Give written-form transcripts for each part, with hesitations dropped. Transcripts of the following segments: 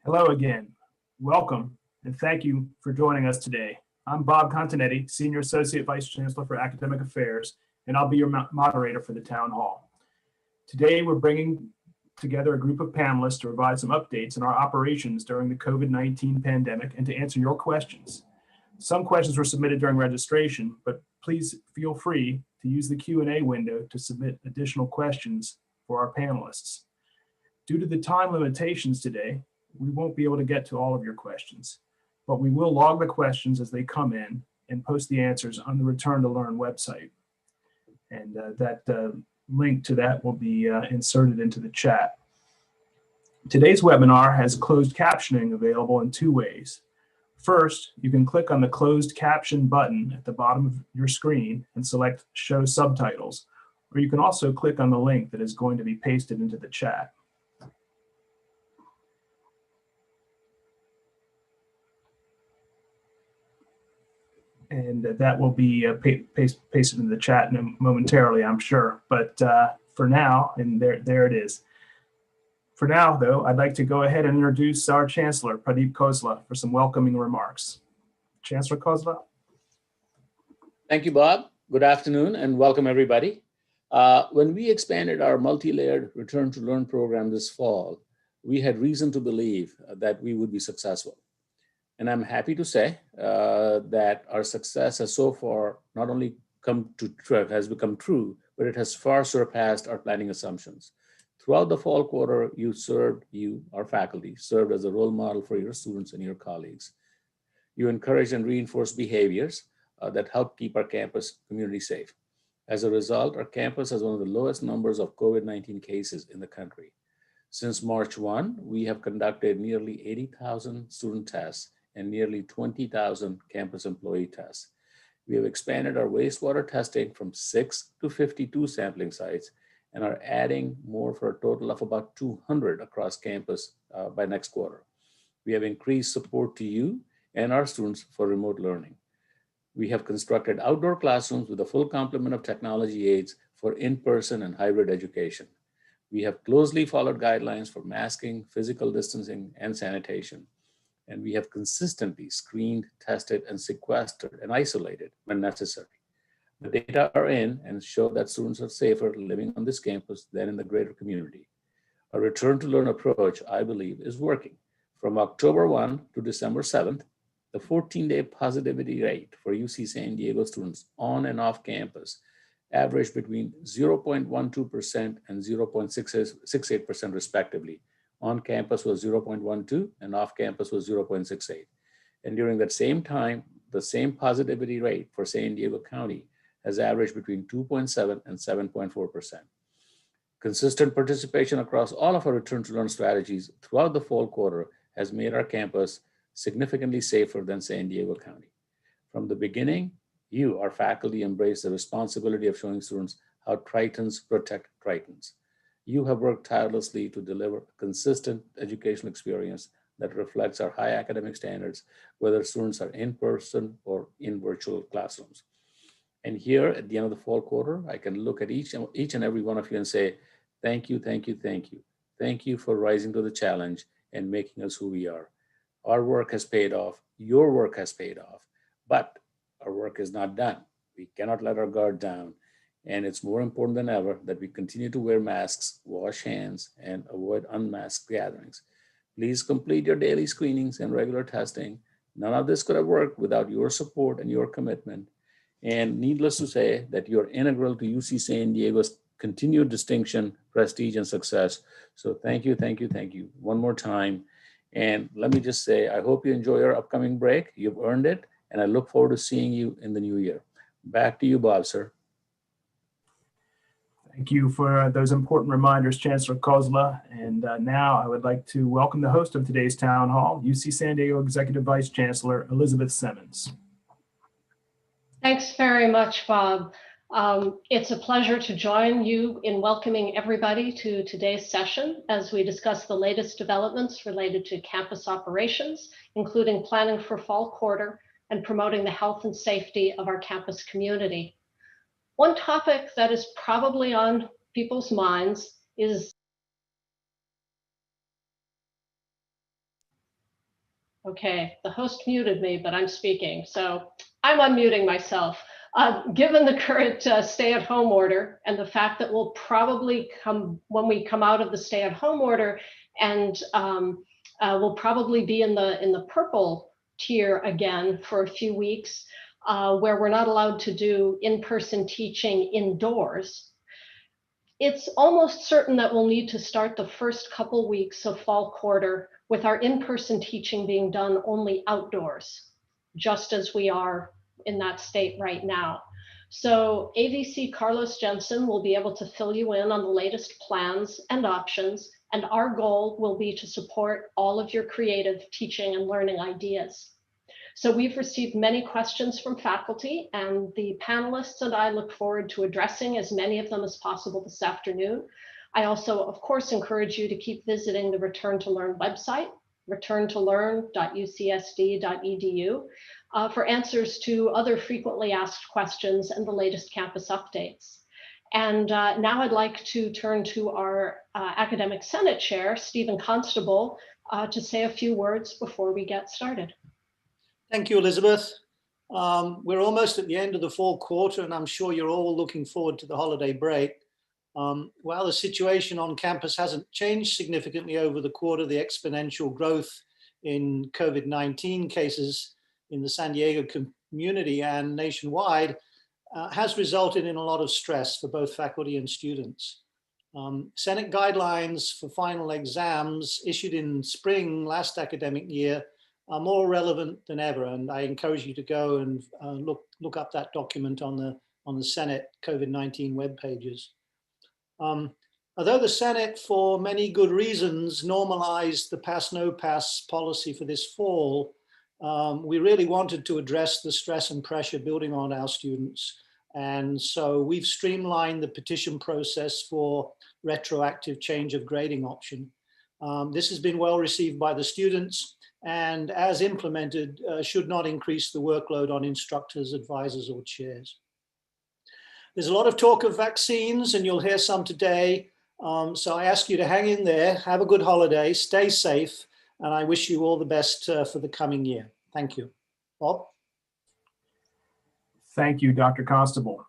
Hello again. Welcome and thank you for joining us today. I'm Bob Continetti, Senior Associate Vice Chancellor for Academic Affairs, and I'll be your moderator for the town hall. Today, we're bringing together a group of panelists to provide some updates on our operations during the COVID-19 pandemic and to answer your questions. Some questions were submitted during registration, but please feel free to use the Q&A window to submit additional questions for our panelists. Due to the time limitations today, we won't be able to get to all of your questions, but we will log the questions as they come in and post the answers on the Return to Learn website. And that link to that will be inserted into the chat. Today's webinar has closed captioning available in two ways. First, you can click on the closed caption button at the bottom of your screen and select Show Subtitles, or you can also click on the link that is going to be pasted into the chat. And that will be pasted in the chat momentarily, I'm sure. But for now, and there it is. For now, though, I'd like to go ahead and introduce our Chancellor, Pradeep Khosla, for some welcoming remarks. Chancellor Khosla. Thank you, Bob. Good afternoon and welcome, everybody. When we expanded our multi-layered Return to Learn program this fall, we had reason to believe that we would be successful. And I'm happy to say that our success has so far not only has become true, but it has far surpassed our planning assumptions. Throughout the fall quarter, our faculty, served as a role model for your students and your colleagues. You encouraged and reinforced behaviors that help keep our campus community safe. As a result, our campus has one of the lowest numbers of COVID-19 cases in the country. Since March 1, we have conducted nearly 80,000 student tests and nearly 20,000 campus employee tests. We have expanded our wastewater testing from 6 to 52 sampling sites and are adding more for a total of about 200 across campus by next quarter. We have increased support to you and our students for remote learning. We have constructed outdoor classrooms with a full complement of technology aids for in-person and hybrid education. We have closely followed guidelines for masking, physical distancing, and sanitation. And we have consistently screened, tested, and sequestered and isolated when necessary. The data are in and show that students are safer living on this campus than in the greater community. Our Return to Learn approach, I believe, is working. From October 1 to December 7th, the 14-day positivity rate for UC San Diego students on and off campus averaged between 0.12% and 0.68% respectively. On campus was 0.12 and off campus was 0.68. And during that same time, the same positivity rate for San Diego County has averaged between 2.7 and 7.4%. Consistent participation across all of our Return to Learn strategies throughout the fall quarter has made our campus significantly safer than San Diego County. From the beginning, you, our faculty, embrace the responsibility of showing students how Tritons protect Tritons. You have worked tirelessly to deliver a consistent educational experience that reflects our high academic standards, whether students are in person or in virtual classrooms. And here at the end of the fall quarter, I can look at each and every one of you and say, thank you, thank you, thank you. Thank you for rising to the challenge and making us who we are. Our work has paid off, your work has paid off, but our work is not done. We cannot let our guard down. And it's more important than ever that we continue to wear masks, wash hands, and avoid unmasked gatherings. Please complete your daily screenings and regular testing. None of this could have worked without your support and your commitment. And needless to say that you're integral to UC San Diego's continued distinction, prestige, and success. So thank you, thank you, thank you one more time. And let me just say, I hope you enjoy your upcoming break. You've earned it. And I look forward to seeing you in the new year. Back to you, Bob, sir. Thank you for those important reminders, Chancellor Khosla. And now I would like to welcome the host of today's town hall, UC San Diego Executive Vice Chancellor, Elizabeth Simmons. Thanks very much, Bob. It's a pleasure to join you in welcoming everybody to today's session as we discuss the latest developments related to campus operations, including planning for fall quarter and promoting the health and safety of our campus community. One topic that is probably on people's minds is Okay, the host muted me, but I'm speaking, so I'm unmuting myself. Given the current stay-at-home order and the fact that we'll probably when we come out of the stay-at-home order, and we'll probably be in the purple tier again for a few weeks, where we're not allowed to do in-person teaching indoors. It's almost certain that we'll need to start the first couple weeks of fall quarter with our in-person teaching being done only outdoors, just as we are in that state right now. So AVC Carlos Jensen will be able to fill you in on the latest plans and options, and our goal will be to support all of your creative teaching and learning ideas. So we've received many questions from faculty, and the panelists and I look forward to addressing as many of them as possible this afternoon. I also, of course, encourage you to keep visiting the Return to Learn website, returntolearn.ucsd.edu, for answers to other frequently asked questions and the latest campus updates. And now I'd like to turn to our Academic Senate Chair, Stephen Constable, to say a few words before we get started. Thank you, Elizabeth. We're almost at the end of the fall quarter, and I'm sure you're all looking forward to the holiday break. While the situation on campus hasn't changed significantly over the quarter, the exponential growth in COVID-19 cases in the San Diego community and nationwide has resulted in a lot of stress for both faculty and students. Senate guidelines for final exams issued in spring last academic year are more relevant than ever, and I encourage you to go and look up that document on the Senate COVID-19 web pages. Although the Senate, for many good reasons, normalized the pass-no pass policy for this fall, we really wanted to address the stress and pressure building on our students, and so we've streamlined the petition process for retroactive change of grading option. This has been well received by the students, and as implemented, should not increase the workload on instructors, advisors, or chairs. There's a lot of talk of vaccines, and you'll hear some today. So I ask you to hang in there, have a good holiday, stay safe, and I wish you all the best for the coming year. Thank you. Bob? Thank you, Dr. Constable.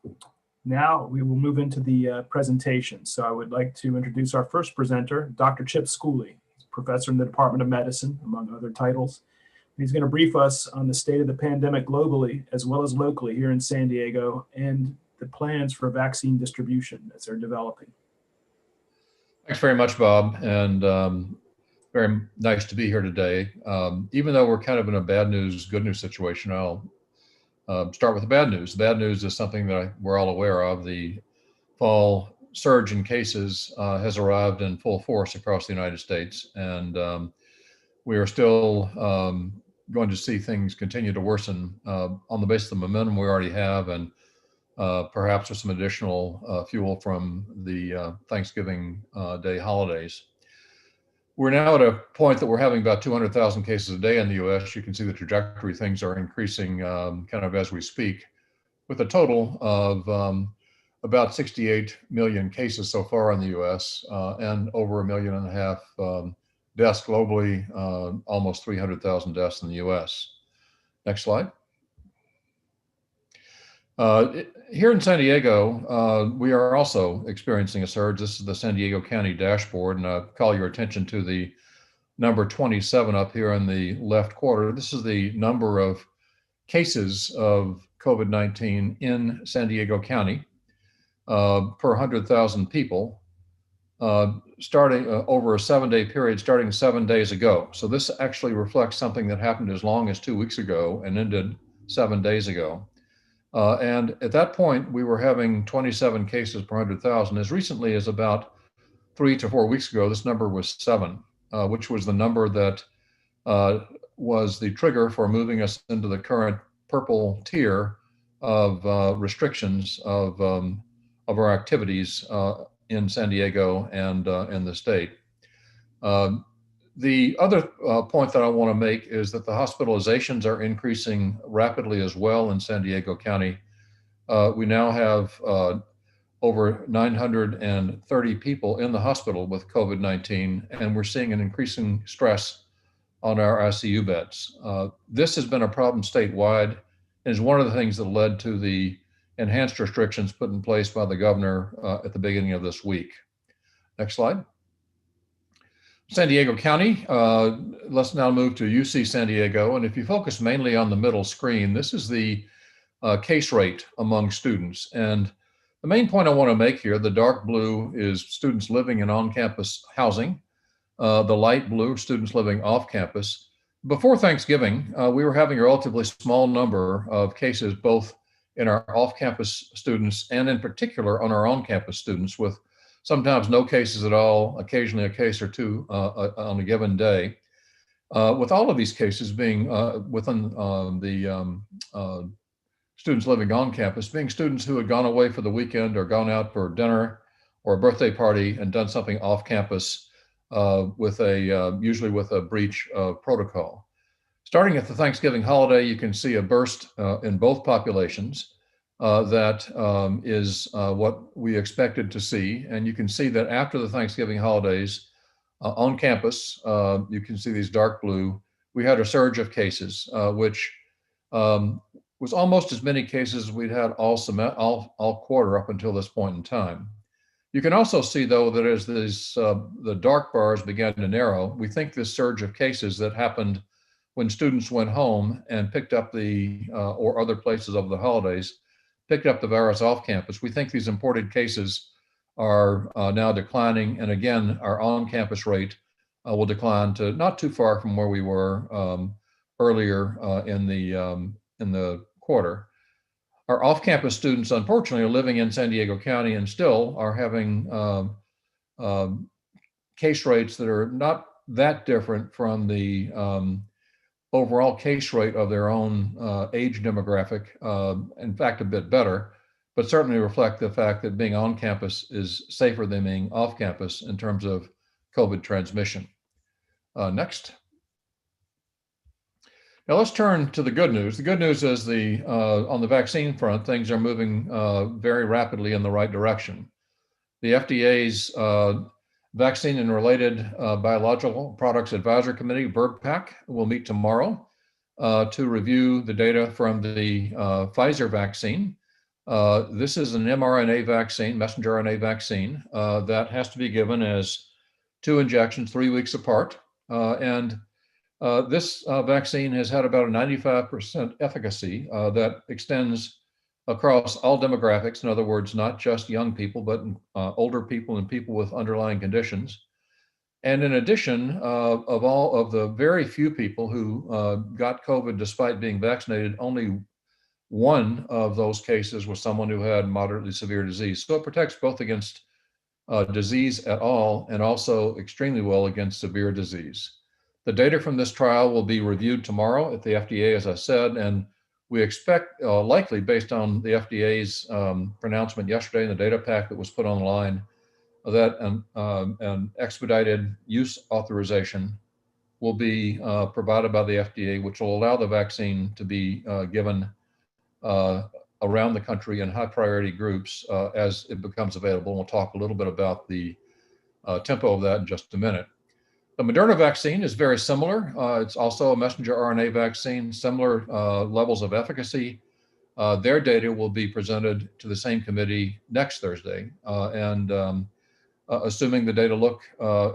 Now we will move into the presentation. So I would like to introduce our first presenter, Dr. Chip Schooley, professor in the Department of Medicine, among other titles. He's going to brief us on the state of the pandemic globally, as well as locally here in San Diego, and the plans for vaccine distribution as they're developing. Thanks very much, Bob, and very nice to be here today. Even though we're kind of in a bad news, good news situation, I'll start with the bad news. The bad news is something that we're all aware of. The fall surge in cases has arrived in full force across the United States, and we are still going to see things continue to worsen on the basis of the momentum we already have, and perhaps with some additional fuel from the Thanksgiving Day holidays. We're now at a point that we're having about 200,000 cases a day in the US. You can see the trajectory. Things are increasing kind of as we speak, with a total of about 68 million cases so far in the US and over 1.5 million deaths globally, almost 300,000 deaths in the US. Next slide. Here in San Diego, we are also experiencing a surge. This is the San Diego County dashboard, and I'll call your attention to the number 27 up here in the left quarter. This is the number of cases of COVID-19 in San Diego County per 100,000 people, starting over a 7-day period, starting 7 days ago. So this actually reflects something that happened as long as 2 weeks ago and ended 7 days ago. And at that point, we were having 27 cases per 100,000. As recently as about 3 to 4 weeks ago, this number was 7, which was the number that was the trigger for moving us into the current purple tier of restrictions of our activities in San Diego and in the state. The other point that I want to make is that the hospitalizations are increasing rapidly as well in San Diego County. We now have over 930 people in the hospital with COVID-19, and we're seeing an increasing stress on our ICU beds. This has been a problem statewide and is one of the things that led to the enhanced restrictions put in place by the governor at the beginning of this week. Next slide. San Diego County, let's now move to UC San Diego. And if you focus mainly on the middle screen, this is the case rate among students. And the main point I want to make here, the dark blue is students living in on-campus housing. The light blue, students living off campus. Before Thanksgiving, we were having a relatively small number of cases, both in our off-campus students and in particular on our on-campus students, with sometimes no cases at all, occasionally a case or two on a given day. With all of these cases being within the students living on campus, being students who had gone away for the weekend or gone out for dinner or a birthday party and done something off campus usually with a breach of protocol. Starting at the Thanksgiving holiday, you can see a burst in both populations that is what we expected to see. And you can see that after the Thanksgiving holidays on campus, you can see these dark blue, we had a surge of cases, which was almost as many cases as we'd had all quarter up until this point in time. You can also see, though, that as the dark bars began to narrow, we think this surge of cases that happened when students went home and picked up or other places over the holidays, picked up the virus off campus. We think these imported cases are now declining. And again, our on-campus rate will decline to not too far from where we were earlier in the quarter. Our off-campus students, unfortunately, are living in San Diego County and still are having case rates that are not that different from the overall case rate of their own age demographic. In fact, a bit better, but certainly reflect the fact that being on campus is safer than being off campus in terms of COVID transmission. Next. Now let's turn to the good news. The good news is on the vaccine front, things are moving very rapidly in the right direction. The FDA's Vaccine and Related Biological Products Advisory Committee, BIRDPAC, will meet tomorrow to review the data from the Pfizer vaccine. This is an mRNA vaccine, messenger RNA vaccine, that has to be given as 2 injections 3 weeks apart. This vaccine has had about a 95% efficacy that extends across all demographics. In other words, not just young people, but older people and people with underlying conditions. And in addition, of all of the very few people who got COVID despite being vaccinated, only one of those cases was someone who had moderately severe disease. So it protects both against disease at all and also extremely well against severe disease. The data from this trial will be reviewed tomorrow at the FDA, as I said, and we expect, likely based on the FDA's pronouncement yesterday and the data pack that was put online, that an expedited use authorization will be provided by the FDA, which will allow the vaccine to be given around the country in high priority groups as it becomes available. We'll talk a little bit about the tempo of that in just a minute. The Moderna vaccine is very similar. It's also a messenger RNA vaccine, similar levels of efficacy. Their data will be presented to the same committee next Thursday. Assuming the data look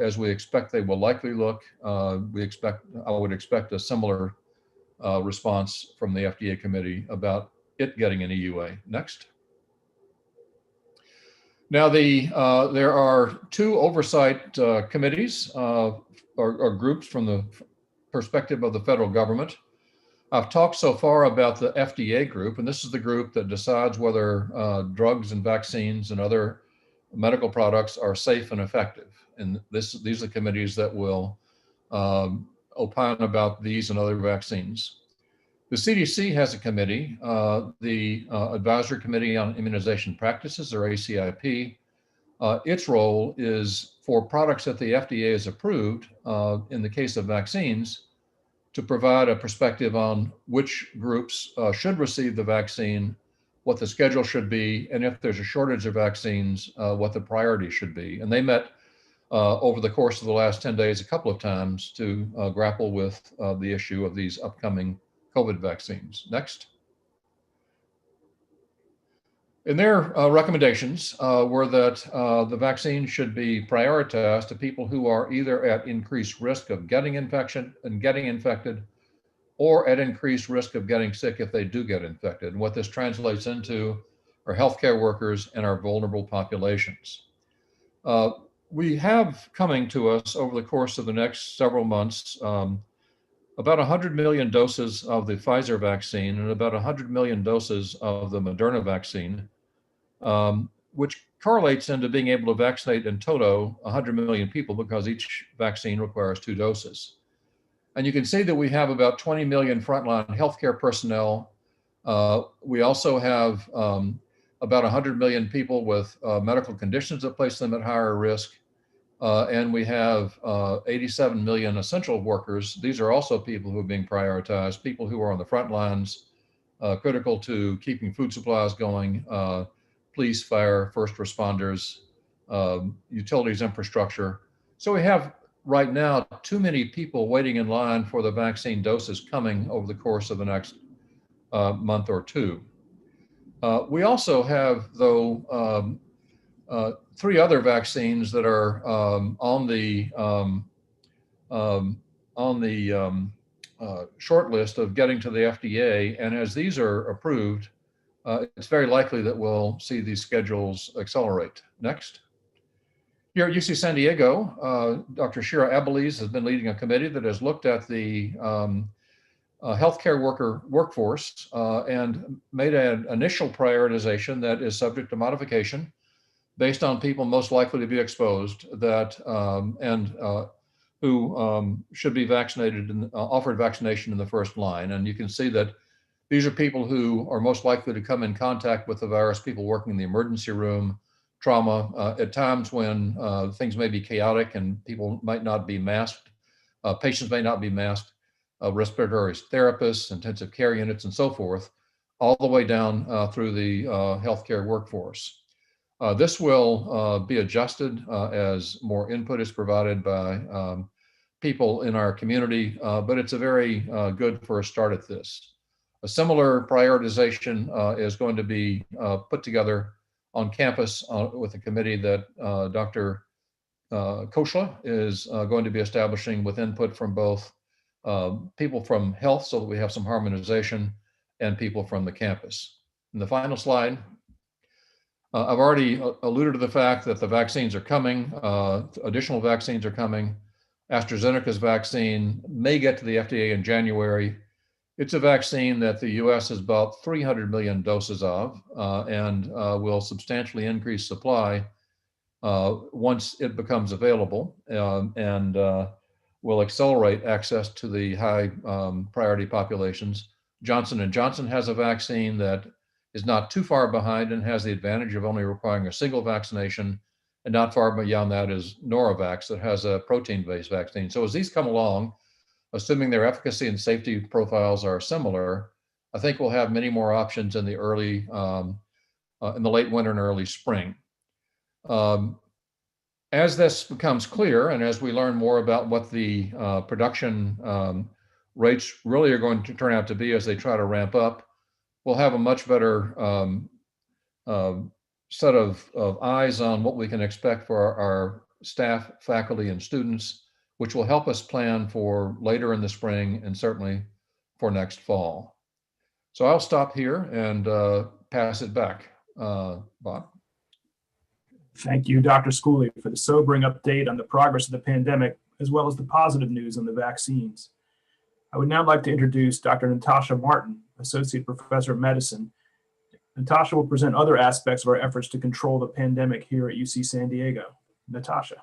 as we expect they will likely look, I would expect a similar response from the FDA committee about it getting an EUA. Next. Now, there are 2 oversight committees or groups from the perspective of the federal government. I've talked so far about the FDA group, and this is the group that decides whether drugs and vaccines and other medical products are safe and effective. And these are committees that will opine about these and other vaccines. The CDC has a committee, the Advisory Committee on Immunization Practices, or ACIP. Its role is for products that the FDA has approved, in the case of vaccines, to provide a perspective on which groups should receive the vaccine, what the schedule should be, and if there's a shortage of vaccines, what the priority should be. And they met over the course of the last 10 days a couple of times to grapple with the issue of these upcoming COVID vaccines. Next. And their recommendations were that the vaccine should be prioritized to people who are either at increased risk of getting infection and getting infected, or at increased risk of getting sick if they do get infected. And what this translates into are healthcare workers and our vulnerable populations. We have coming to us over the course of the next several months about 100 million doses of the Pfizer vaccine and about 100 million doses of the Moderna vaccine, which correlates into being able to vaccinate in toto 100 million people because each vaccine requires 2 doses. And you can see that we have about 20 million frontline healthcare personnel. We also have about 100 million people with medical conditions that place them at higher risk. And we have 87 million essential workers. These are also people who are being prioritized, people who are on the front lines, critical to keeping food supplies going, police, fire, first responders, utilities infrastructure. So we have right now too many people waiting in line for the vaccine doses coming over the course of the next month or two. We also have, though, 3 other vaccines that are on the short list of getting to the FDA. And as these are approved, it's very likely that we'll see these schedules accelerate. Next. Here at UC San Diego, Dr. Shira Abeles has been leading a committee that has looked at the healthcare workforce and made an initial prioritization that is subject to modification based on people most likely to be exposed who should be vaccinated and offered vaccination in the first line. And you can see that these are people who are most likely to come in contact with the virus, people working in the emergency room, trauma, at times when things may be chaotic and people might not be masked, patients may not be masked, respiratory therapists, intensive care units, and so forth, all the way down through the healthcare workforce. This will be adjusted as more input is provided by people in our community, but it's a very good first start at this. A similar prioritization is going to be put together on campus with a committee that Dr. Khosla is going to be establishing with input from both people from health so that we have some harmonization and people from the campus. In the final slide, I've already alluded to the fact that the vaccines are coming, additional vaccines are coming. AstraZeneca's vaccine may get to the FDA in January. It's a vaccine that the US has bought 300 million doses of and will substantially increase supply once it becomes available and will accelerate access to the high priority populations. Johnson & Johnson has a vaccine that is not too far behind and has the advantage of only requiring a single vaccination, and not far beyond that is Noravax that has a protein-based vaccine. So as these come along, assuming their efficacy and safety profiles are similar, I think we'll have many more options in the early, in the late winter and early spring. As this becomes clear, and as we learn more about what the production rates really are going to turn out to be as they try to ramp up, we'll have a much better set of eyes on what we can expect for our staff, faculty, and students, which will help us plan for later in the spring and certainly for next fall. So I'll stop here and pass it back. Bob. Thank you, Dr. Schooley, for the sobering update on the progress of the pandemic, as well as the positive news on the vaccines. I would now like to introduce Dr. Natasha Martin, Associate Professor of Medicine. Natasha will present other aspects of our efforts to control the pandemic here at UC San Diego. Natasha.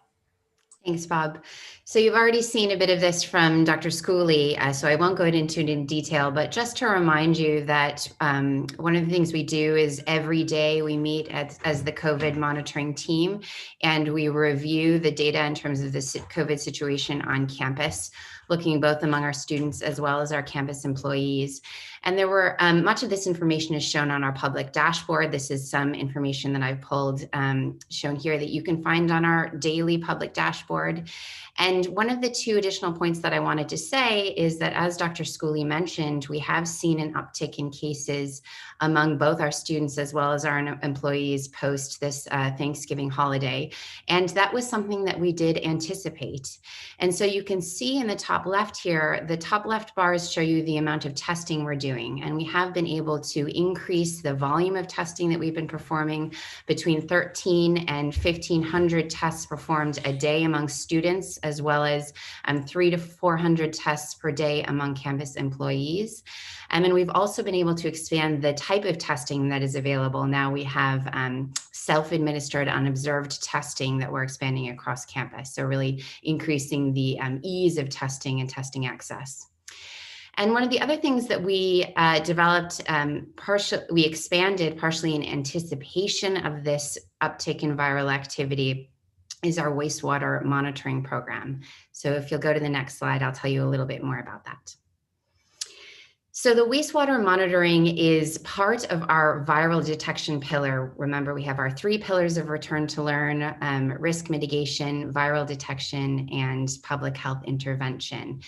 Thanks, Bob. So you've already seen a bit of this from Dr. Schooley, so I won't go into it in detail, but just to remind you that one of the things we do is every day we meet as the COVID monitoring team, and we review the data in terms of the COVID situation on campus. looking both among our students as well as our campus employees. And there were, much of this information is shown on our public dashboard. This is some information that I've pulled, shown here that you can find on our daily public dashboard. And one of the two additional points that I wanted to say is that, as Dr. Schooley mentioned, we have seen an uptick in cases among both our students as well as our employees post this Thanksgiving holiday. And that was something that we did anticipate. And so you can see in the top left here, the top left bars show you the amount of testing we're doing. And we have been able to increase the volume of testing that we've been performing between 13 and 1,500 tests performed a day among students, as well as 300 to 400 tests per day among campus employees. And then we've also been able to expand the type of testing that is available. Now we have self-administered unobserved testing that we're expanding across campus. So really increasing the ease of testing and testing access. And one of the other things that we developed, we expanded partially in anticipation of this uptick in viral activity, is our wastewater monitoring program. So if you'll go to the next slide, I'll tell you a little bit more about that. So the wastewater monitoring is part of our viral detection pillar. Remember, we have our 3 pillars of return to learn: risk mitigation, viral detection, and public health intervention.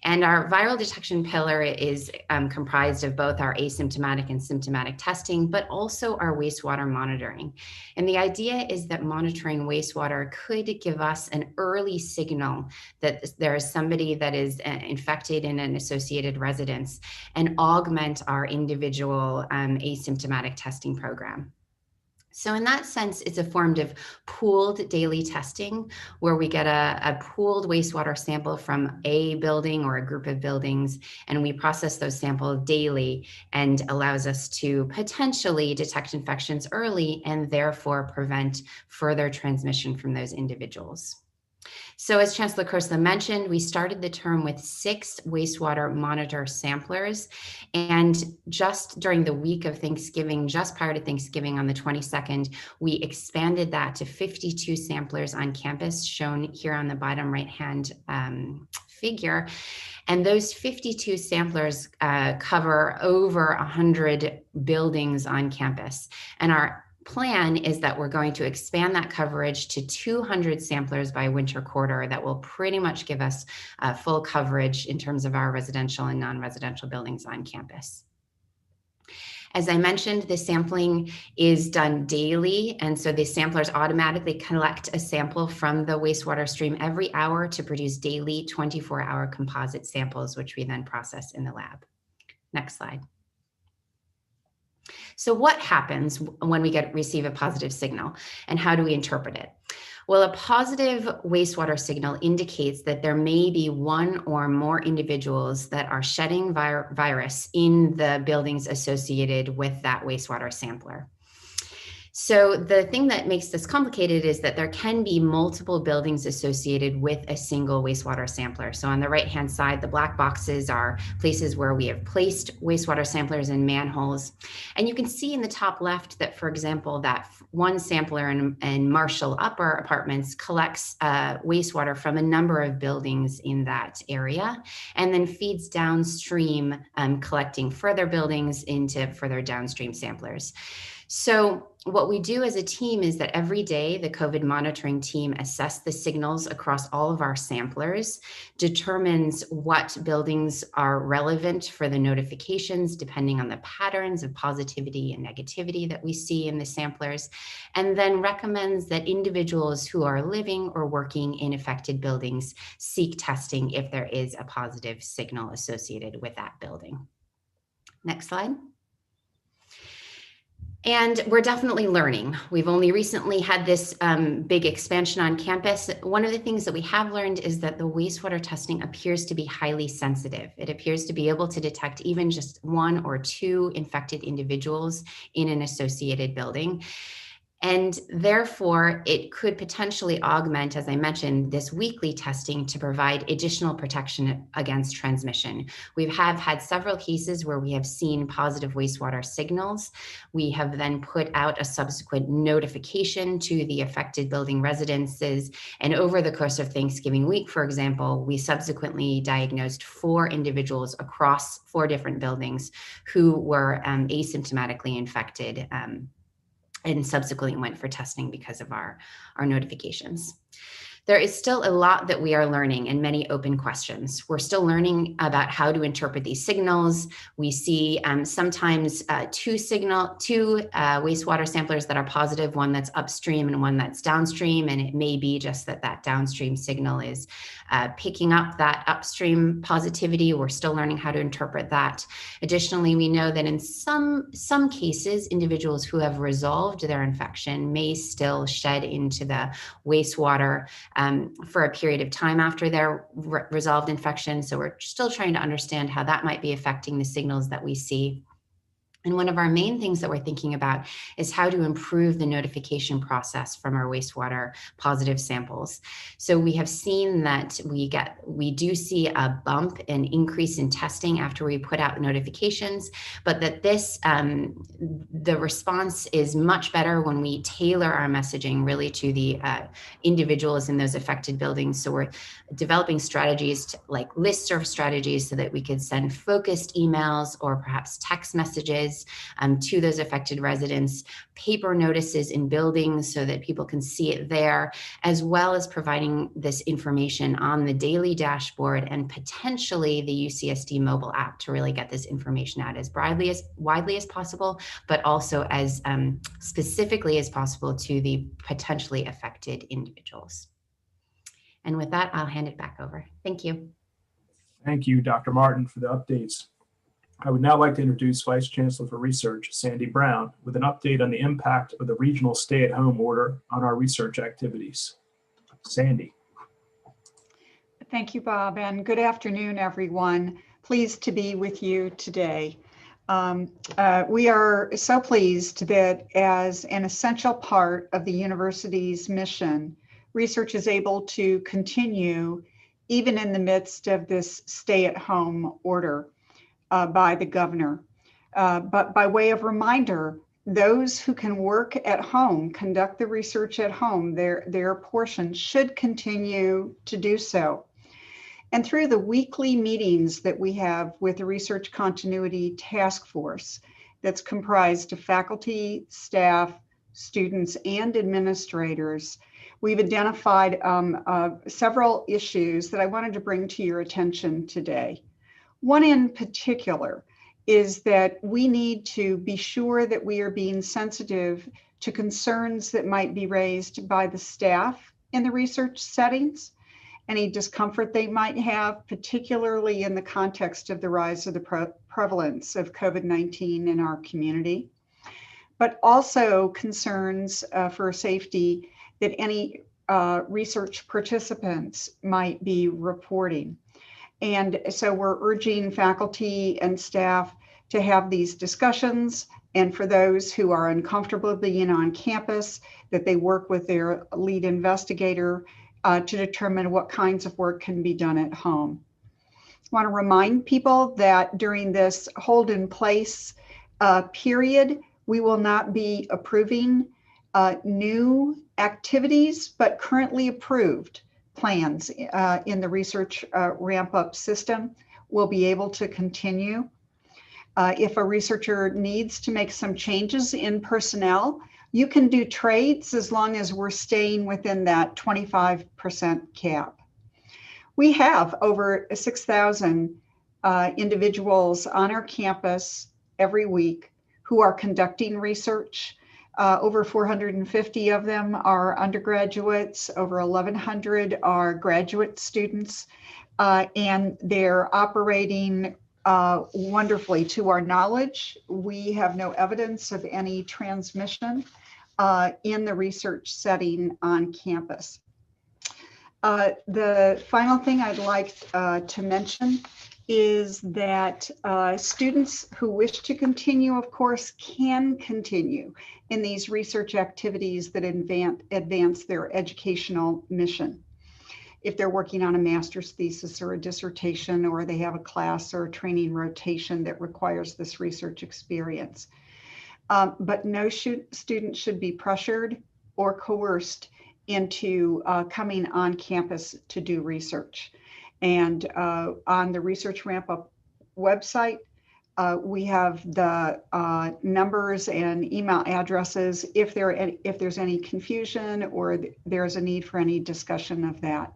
And our viral detection pillar is comprised of both our asymptomatic and symptomatic testing, but also our wastewater monitoring. And the idea is that monitoring wastewater could give us an early signal that there is somebody that is infected in an associated residence, and augment our individual asymptomatic testing program. So in that sense, it's a form of pooled daily testing, where we get a pooled wastewater sample from a building or a group of buildings, and we process those samples daily, and allows us to potentially detect infections early and therefore prevent further transmission from those individuals. So as Chancellor Khosla mentioned, we started the term with 6 wastewater monitor samplers. And just during the week of Thanksgiving, just prior to Thanksgiving on the 22nd, we expanded that to 52 samplers on campus, shown here on the bottom right-hand figure. And those 52 samplers cover over 100 buildings on campus. And our plan is that we're going to expand that coverage to 200 samplers by winter quarter. That will pretty much give us full coverage in terms of our residential and non-residential buildings on campus. As I mentioned, the sampling is done daily, and so the samplers automatically collect a sample from the wastewater stream every hour to produce daily 24-hour composite samples, which we then process in the lab. Next slide. So what happens when we receive a positive signal, and how do we interpret it? Well, a positive wastewater signal indicates that there may be one or more individuals that are shedding virus in the buildings associated with that wastewater sampler. So the thing that makes this complicated is that there can be multiple buildings associated with a single wastewater sampler. So on the right-hand side, the black boxes are places where we have placed wastewater samplers in manholes. And you can see in the top left that, for example, that one sampler in Marshall Upper Apartments collects wastewater from a number of buildings in that area, and then feeds downstream, collecting further buildings into further downstream samplers. So what we do as a team is that every day the COVID monitoring team assesses the signals across all of our samplers, determines what buildings are relevant for the notifications depending on the patterns of positivity and negativity that we see in the samplers, and then recommends that individuals who are living or working in affected buildings seek testing if there is a positive signal associated with that building. Next slide. And we're definitely learning. We've only recently had this big expansion on campus. One of the things that we have learned is that the wastewater testing appears to be highly sensitive. It appears to be able to detect even just 1 or 2 infected individuals in an associated building. And therefore, it could potentially augment, as I mentioned, this weekly testing to provide additional protection against transmission. We have had several cases where we have seen positive wastewater signals. We have then put out a subsequent notification to the affected building residences. And over the course of Thanksgiving week, for example, we subsequently diagnosed 4 individuals across 4 different buildings who were asymptomatically infected, and subsequently went for testing because of our notifications. There is still a lot that we are learning and many open questions. We're still learning about how to interpret these signals. We see sometimes two wastewater samplers that are positive, one that's upstream and one that's downstream. And it may be just that downstream signal is picking up that upstream positivity. We're still learning how to interpret that. Additionally, we know that in some cases, individuals who have resolved their infection may still shed into the wastewater for a period of time after their resolved infection. So we're still trying to understand how that might be affecting the signals that we see. And one of our main things that we're thinking about is how to improve the notification process from our wastewater positive samples. So we have seen that we do see a bump and increase in testing after we put out notifications, but that the response is much better when we tailor our messaging really to the individuals in those affected buildings. So we're developing strategies like listserv strategies so that we could send focused emails or perhaps text messages to those affected residents, paper notices in buildings so that people can see it there, as well as providing this information on the daily dashboard and potentially the UCSD mobile app to really get this information out as widely as possible, but also as specifically as possible to the potentially affected individuals. And with that, I'll hand it back over. Thank you. Thank you, Dr. Martin, for the updates. I would now like to introduce Vice Chancellor for Research, Sandy Brown, with an update on the impact of the regional stay-at-home order on our research activities. Sandy. Thank you, Bob, and good afternoon, everyone. Pleased to be with you today. We are so pleased that as an essential part of the university's mission, research is able to continue even in the midst of this stay-at-home order by the governor. But by way of reminder, those who can work at home, conduct the research at home, their portion should continue to do so. And through the weekly meetings that we have with the Research Continuity Task Force that's comprised of faculty, staff, students, and administrators, we've identified several issues that I wanted to bring to your attention today. One in particular is that we need to be sure that we are being sensitive to concerns that might be raised by the staff in the research settings, any discomfort they might have, particularly in the context of the rise of the prevalence of COVID-19 in our community, but also concerns for safety that any research participants might be reporting. And so we're urging faculty and staff to have these discussions, and for those who are uncomfortable being on campus, that they work with their lead investigator to determine what kinds of work can be done at home. I want to remind people that during this hold in place period, we will not be approving new activities, but currently approved plans in the research ramp-up system will be able to continue. If a researcher needs to make some changes in personnel, you can do trades as long as we're staying within that 25% cap. We have over 6,000 individuals on our campus every week who are conducting research. Over 450 of them are undergraduates, over 1,100 are graduate students, and they're operating wonderfully to our knowledge. We have no evidence of any transmission in the research setting on campus. The final thing I'd like to mention is that students who wish to continue, of course, can continue in these research activities that advance their educational mission. If they're working on a master's thesis or a dissertation, or they have a class or a training rotation that requires this research experience. But no student should be pressured or coerced into coming on campus to do research. And on the Research Ramp Up website, we have the numbers and email addresses if there's any confusion or there's a need for any discussion of that.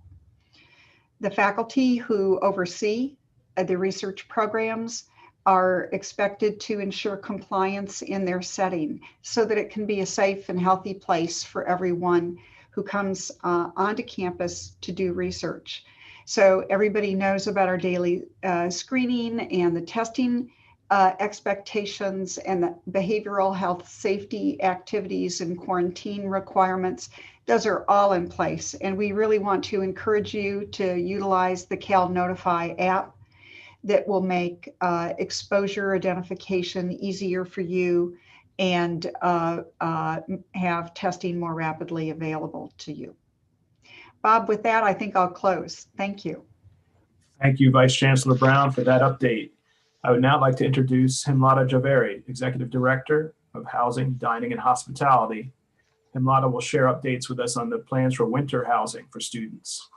The faculty who oversee the research programs are expected to ensure compliance in their setting so that it can be a safe and healthy place for everyone who comes onto campus to do research. So everybody knows about our daily screening and the testing expectations and the behavioral health safety activities and quarantine requirements. Those are all in place. And we really want to encourage you to utilize the Cal Notify app that will make exposure identification easier for you and have testing more rapidly available to you. Bob, with that, I think I'll close. Thank you. Thank you, Vice Chancellor Brown, for that update. I would now like to introduce Himlata Javeri, Executive Director of Housing, Dining, and Hospitality. Himlata will share updates with us on the plans for winter housing for students.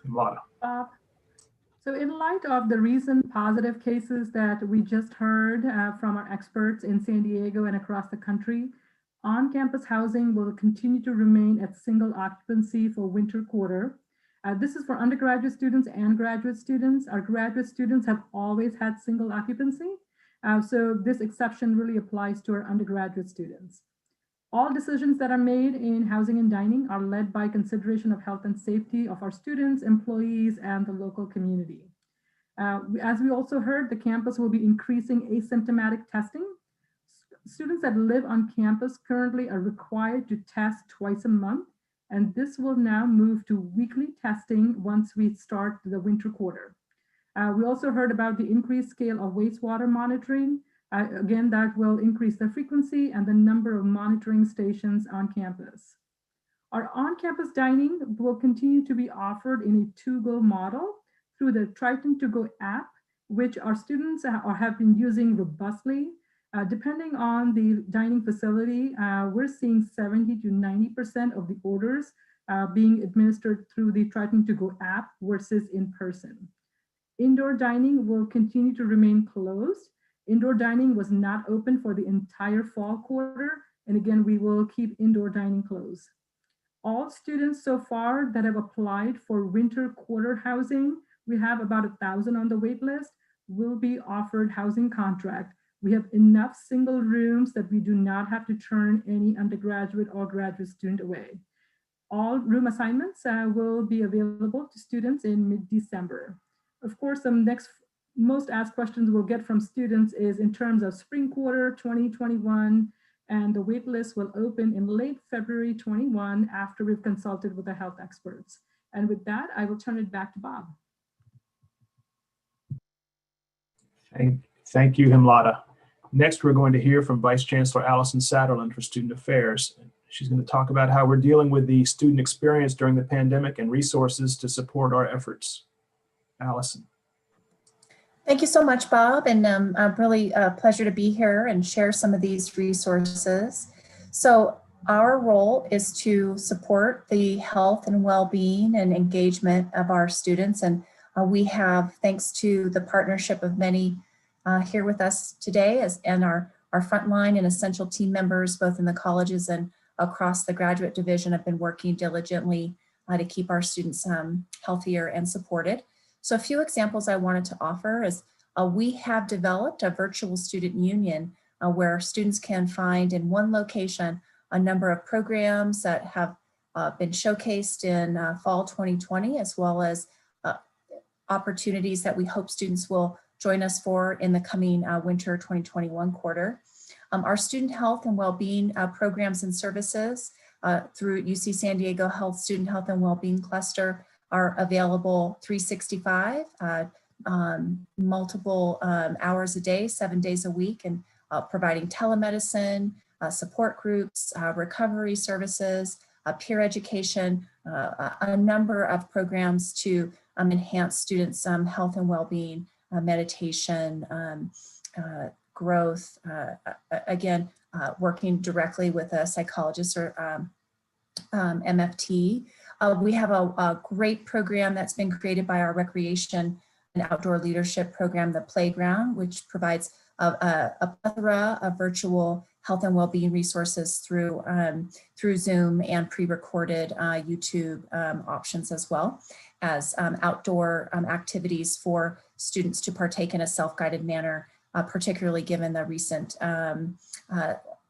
Himlata. So in light of the recent positive cases that we just heard from our experts in San Diego and across the country, on-campus housing will continue to remain at single occupancy for winter quarter. This is for undergraduate students and graduate students. Our graduate students have always had single occupancy. So this exception really applies to our undergraduate students. All decisions that are made in housing and dining are led by consideration of health and safety of our students, employees, and the local community. As we also heard, the campus will be increasing asymptomatic testing. Students that live on campus currently are required to test twice a month, and this will now move to weekly testing once we start the winter quarter. We also heard about the increased scale of wastewater monitoring. Again, that will increase the frequency and the number of monitoring stations on campus. Our on-campus dining will continue to be offered in a to-go model through the Triton to-go app, which our students have been using robustly. Depending on the dining facility, we're seeing 70 to 90% of the orders being administered through the Triton to-go app versus in person. Indoor dining will continue to remain closed. Indoor dining was not open for the entire fall quarter. And again, we will keep indoor dining closed. All students so far that have applied for winter quarter housing, we have about 1,000 on the wait list, will be offered housing contract. We have enough single rooms that we do not have to turn any undergraduate or graduate student away. All room assignments will be available to students in mid-December. Of course, the next most asked questions we'll get from students is in terms of spring quarter 2021, and the wait list will open in late February 21 after we've consulted with the health experts. And with that, I will turn it back to Bob. Thank you, Himlata. Next, we're going to hear from Vice Chancellor Allison Saterlin for Student Affairs. She's going to talk about how we're dealing with the student experience during the pandemic and resources to support our efforts. Allison. Thank you so much, Bob, and really a pleasure to be here and share some of these resources. So our role is to support the health and well-being and engagement of our students, and we have, thanks to the partnership of many here with us today and our frontline and essential team members, both in the colleges and across the graduate division, have been working diligently to keep our students healthier and supported. So a few examples I wanted to offer is we have developed a virtual student union where students can find in one location a number of programs that have been showcased in fall 2020, as well as opportunities that we hope students will join us for in the coming winter 2021 quarter. Our student health and well-being programs and services through UC San Diego Health Student Health and Wellbeing Cluster are available 365, multiple hours a day, 7 days a week, and providing telemedicine, support groups, recovery services, peer education, a number of programs to enhance students' health and well-being, meditation, growth, again, working directly with a psychologist or MFT. We have a great program that's been created by our recreation and outdoor leadership program, The Playground, which provides a plethora of virtual health and well-being resources through Zoom and pre-recorded YouTube options, as well as outdoor activities for students to partake in a self-guided manner, particularly given the recent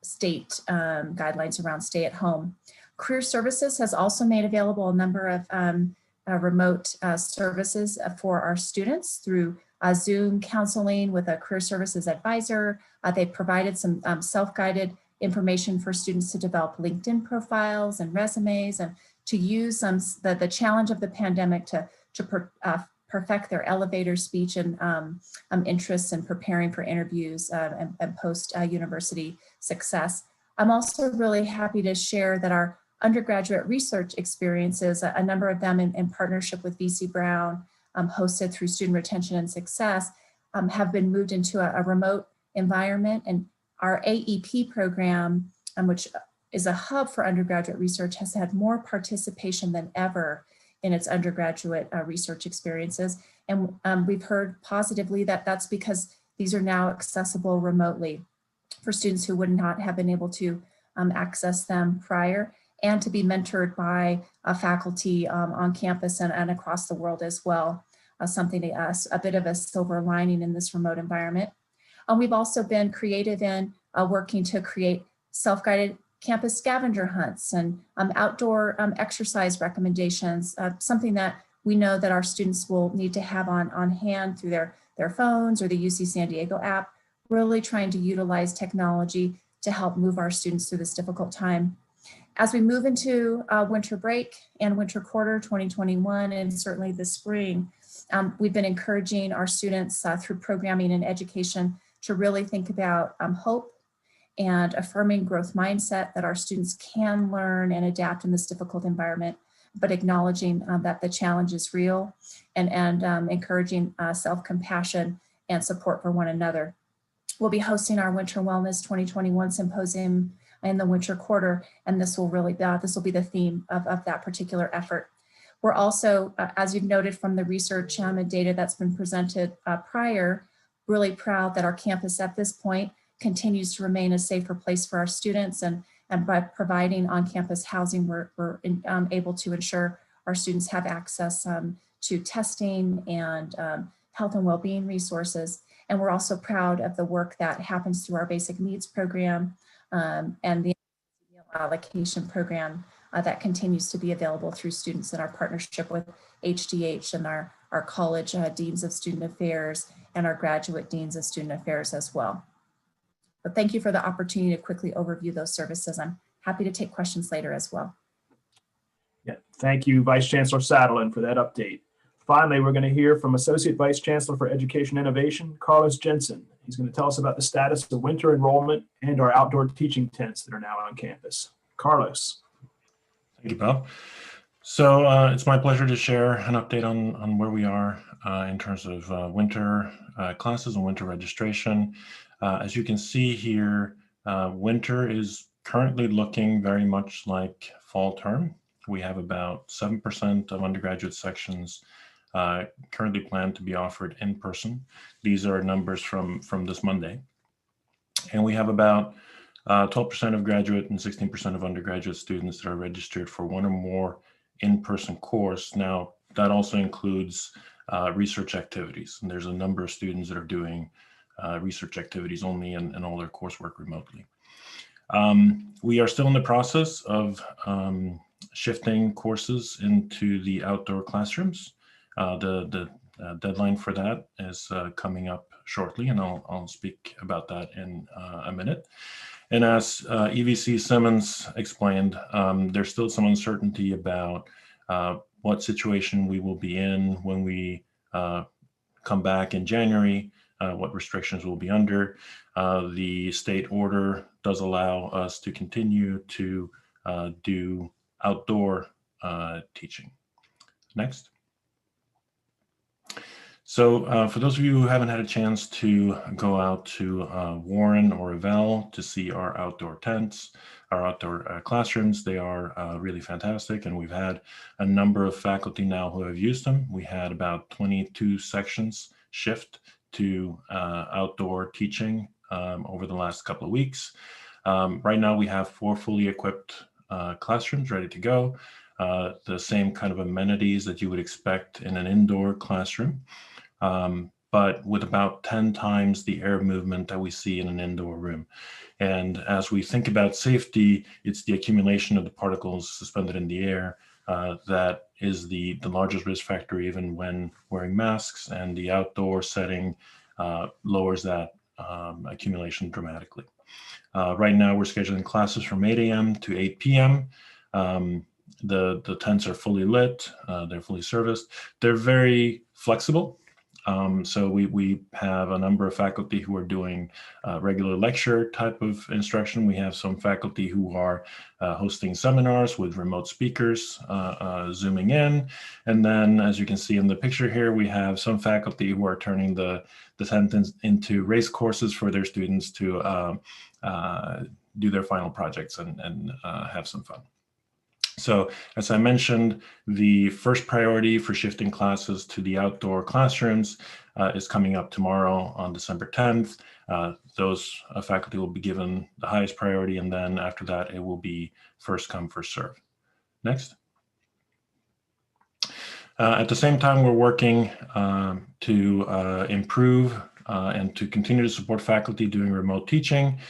state guidelines around stay at home. Career Services has also made available a number of remote services for our students through Zoom counseling with a career services advisor. They've provided some self-guided information for students to develop LinkedIn profiles and resumes, and to use the challenge of the pandemic to perfect their elevator speech and interests in preparing for interviews and post-university success. I'm also really happy to share that our undergraduate research experiences, a number of them in partnership with VC Brown, hosted through Student Retention and Success, have been moved into a remote environment. And our AEP program, which is a hub for undergraduate research, has had more participation than ever in its undergraduate research experiences. And we've heard positively that that's because these are now accessible remotely for students who would not have been able to access them prior, and to be mentored by faculty on campus and across the world as well. Something a bit of a silver lining in this remote environment. We've also been creative in working to create self-guided campus scavenger hunts and outdoor exercise recommendations, something that we know that our students will need to have on hand through their phones or the UC San Diego app, really trying to utilize technology to help move our students through this difficult time. As we move into winter break and winter quarter 2021, and certainly this spring, we've been encouraging our students through programming and education to really think about hope and affirming growth mindset, that our students can learn and adapt in this difficult environment, but acknowledging that the challenge is real, and encouraging self-compassion and support for one another. We'll be hosting our Winter Wellness 2021 Symposium in the winter quarter, and this will be the theme of that particular effort. We're also, as you've noted from the research and data that's been presented prior, really proud that our campus at this point continues to remain a safer place for our students, and by providing on-campus housing, we're able to ensure our students have access to testing and health and well-being resources. And we're also proud of the work that happens through our basic needs program and the allocation program that continues to be available through students in our partnership with HDH and our college deans of student affairs and our graduate deans of student affairs as well. But thank you for the opportunity to quickly overview those services. I'm happy to take questions later as well. Yeah, thank you, Vice Chancellor Saterlin, for that update. Finally, we're going to hear from Associate Vice Chancellor for Education Innovation, Carlos Jensen. He's going to tell us about the status of winter enrollment and our outdoor teaching tents that are now on campus. Carlos. Thank you, Bob. So it's my pleasure to share an update on where we are in terms of winter classes and winter registration. As you can see here, winter is currently looking very much like fall term. We have about 7% of undergraduate sections currently planned to be offered in person. These are numbers from this Monday. And we have about 12% of graduate and 16% of undergraduate students that are registered for one or more in-person course. Now, that also includes research activities. And there's a number of students that are doing research activities only and all their coursework remotely. We are still in the process of shifting courses into the outdoor classrooms. The deadline for that is coming up shortly, and I'll speak about that in a minute. And as EVC Simmons explained, there's still some uncertainty about what situation we will be in when we come back in January, what restrictions we'll be under. The state order does allow us to continue to do outdoor teaching. Next. So for those of you who haven't had a chance to go out to Warren or Revelle to see our outdoor tents, our outdoor classrooms, they are really fantastic. And we've had a number of faculty now who have used them. We had about 22 sections shift to outdoor teaching over the last couple of weeks. Right now we have 4 fully equipped classrooms ready to go. The same kind of amenities that you would expect in an indoor classroom. But with about 10 times the air movement that we see in an indoor room. And as we think about safety, it's the accumulation of the particles suspended in the air that is the largest risk factor, even when wearing masks, and the outdoor setting lowers that accumulation dramatically. Right now, we're scheduling classes from 8 a.m. to 8 p.m. The tents are fully lit, they're fully serviced. They're very flexible. So we have a number of faculty who are doing regular lecture type of instruction. We have some faculty who are hosting seminars with remote speakers zooming in. And then, as you can see in the picture here, we have some faculty who are turning the tent into race courses for their students to do their final projects and have some fun. So as I mentioned, the first priority for shifting classes to the outdoor classrooms is coming up tomorrow on December 10th. Those faculty will be given the highest priority, and then after that, it will be first come, first serve. Next. At the same time, we're working to improve and to continue to support faculty doing remote teaching.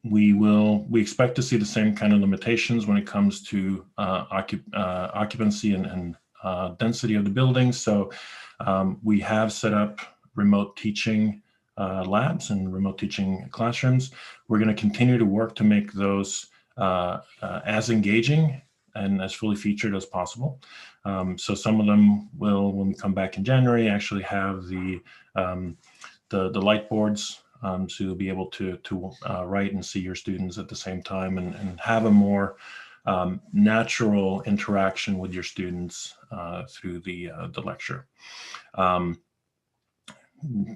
We expect to see the same kind of limitations when it comes to occupancy and density of the buildings. So we have set up remote teaching labs and remote teaching classrooms. We're going to continue to work to make those as engaging and as fully featured as possible. So some of them will, when we come back in January, actually have the light boards. So you'll be able to write and see your students at the same time and have a more natural interaction with your students through the lecture.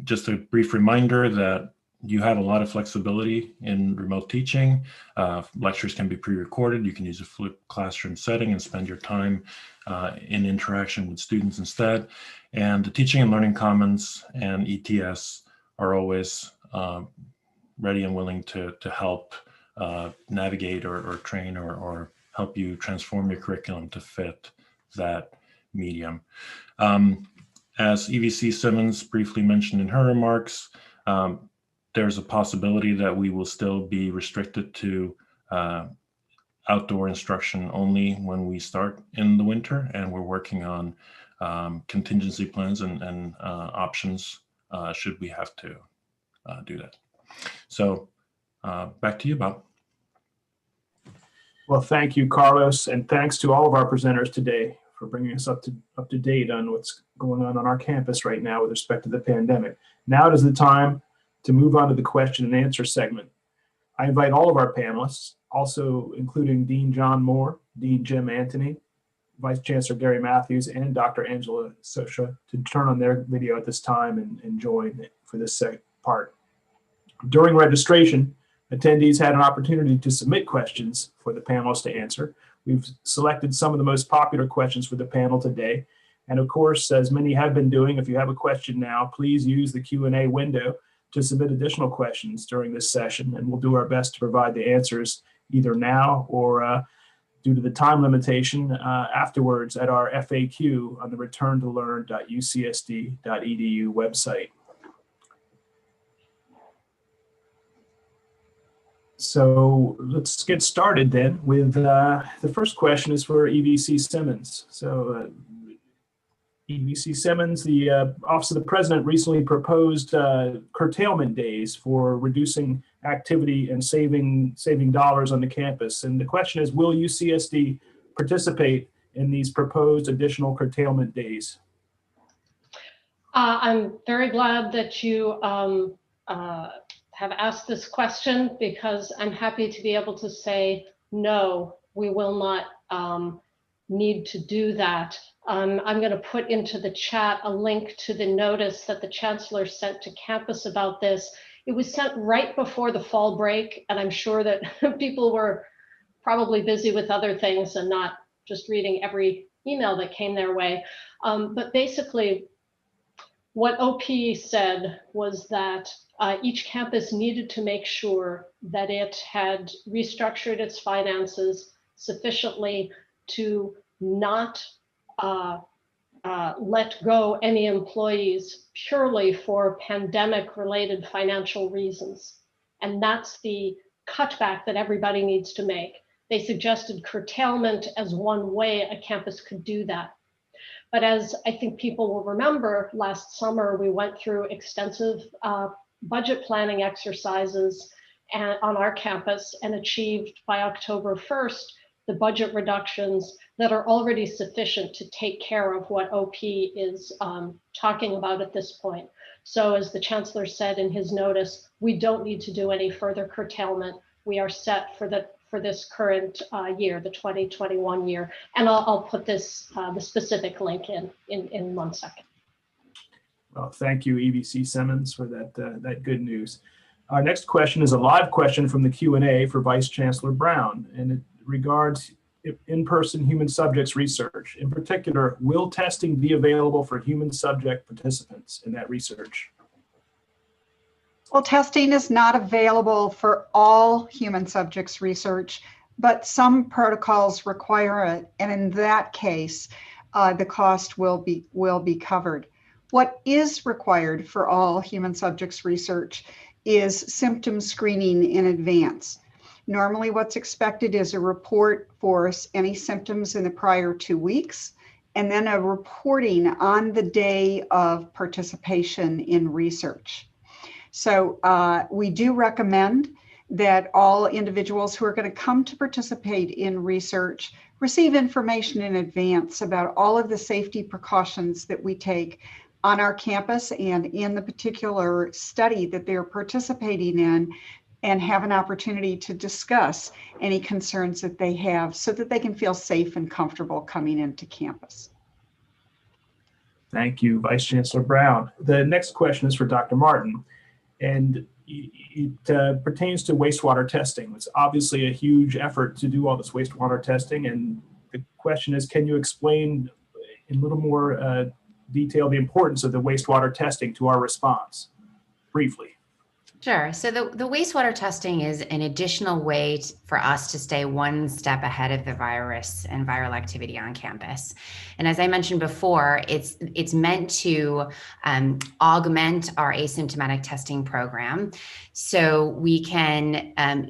Just a brief reminder that you have a lot of flexibility in remote teaching. Lectures can be pre-recorded. You can use a flipped classroom setting and spend your time in interaction with students instead. And the Teaching and Learning Commons and ETS are always ready and willing to help navigate or train or help you transform your curriculum to fit that medium. As EVC Simmons briefly mentioned in her remarks, there's a possibility that we will still be restricted to outdoor instruction only when we start in the winter, and we're working on contingency plans and options should we have to do that. So back to you, Bob. Well, thank you, Carlos, and thanks to all of our presenters today for bringing us up to date on what's going on our campus right now with respect to the pandemic. Now is the time to move on to the question and answer segment. I invite all of our panelists, also including Dean John Moore, Dean Jim Anthony, Vice Chancellor Gary Matthews, and Dr. Angela Sosha to turn on their video at this time and join for this second part. During registration, attendees had an opportunity to submit questions for the panelists to answer. We've selected some of the most popular questions for the panel today. And of course, as many have been doing, if you have a question now, please use the Q&A window to submit additional questions during this session, and we'll do our best to provide the answers either now or due to the time limitation afterwards at our FAQ on the returntolearn.ucsd.edu website. So let's get started then with the first question is for EVC Simmons. So EVC Simmons, the Office of the President recently proposed curtailment days for reducing activity and saving dollars on the campus. And the question is, will UCSD participate in these proposed additional curtailment days? I'm very glad that you have asked this question, because I'm happy to be able to say, no, we will not need to do that. I'm going to put into the chat a link to the notice that the Chancellor sent to campus about this. It was sent right before the fall break, and I'm sure that people were probably busy with other things and not just reading every email that came their way. But basically, what OP said was that each campus needed to make sure that it had restructured its finances sufficiently to not let go any employees purely for pandemic-related financial reasons. And that's the cutback that everybody needs to make. They suggested curtailment as one way a campus could do that. But as I think people will remember, last summer we went through extensive budget planning exercises on our campus and achieved by October 1st the budget reductions that are already sufficient to take care of what OP is talking about at this point. So as the Chancellor said in his notice, we don't need to do any further curtailment. We are set for this current year, the 2021 year. And I'll put this the specific link in 1 second. Well, thank you, EVC Simmons, for that good news. Our next question is a live question from the Q&A for Vice Chancellor Brown, and it regards in-person human subjects research. In particular, will testing be available for human subject participants in that research? Well, testing is not available for all human subjects research, but some protocols require it, and in that case, the cost will be covered. What is required for all human subjects research is symptom screening in advance. Normally, what's expected is a report for any symptoms in the prior 2 weeks, and then a reporting on the day of participation in research. So we do recommend that all individuals who are going to come to participate in research receive information in advance about all of the safety precautions that we take on our campus and in the particular study that they're participating in, and have an opportunity to discuss any concerns that they have so that they can feel safe and comfortable coming into campus. Thank you, Vice Chancellor Brown. The next question is for Dr. Martin, and it pertains to wastewater testing. It's obviously a huge effort to do all this wastewater testing, and the question is, can you explain in a little more detail the importance of the wastewater testing to our response, briefly? Sure. So the wastewater testing is an additional way for us to stay one step ahead of the virus and viral activity on campus. And as I mentioned before, it's meant to augment our asymptomatic testing program. So we can, an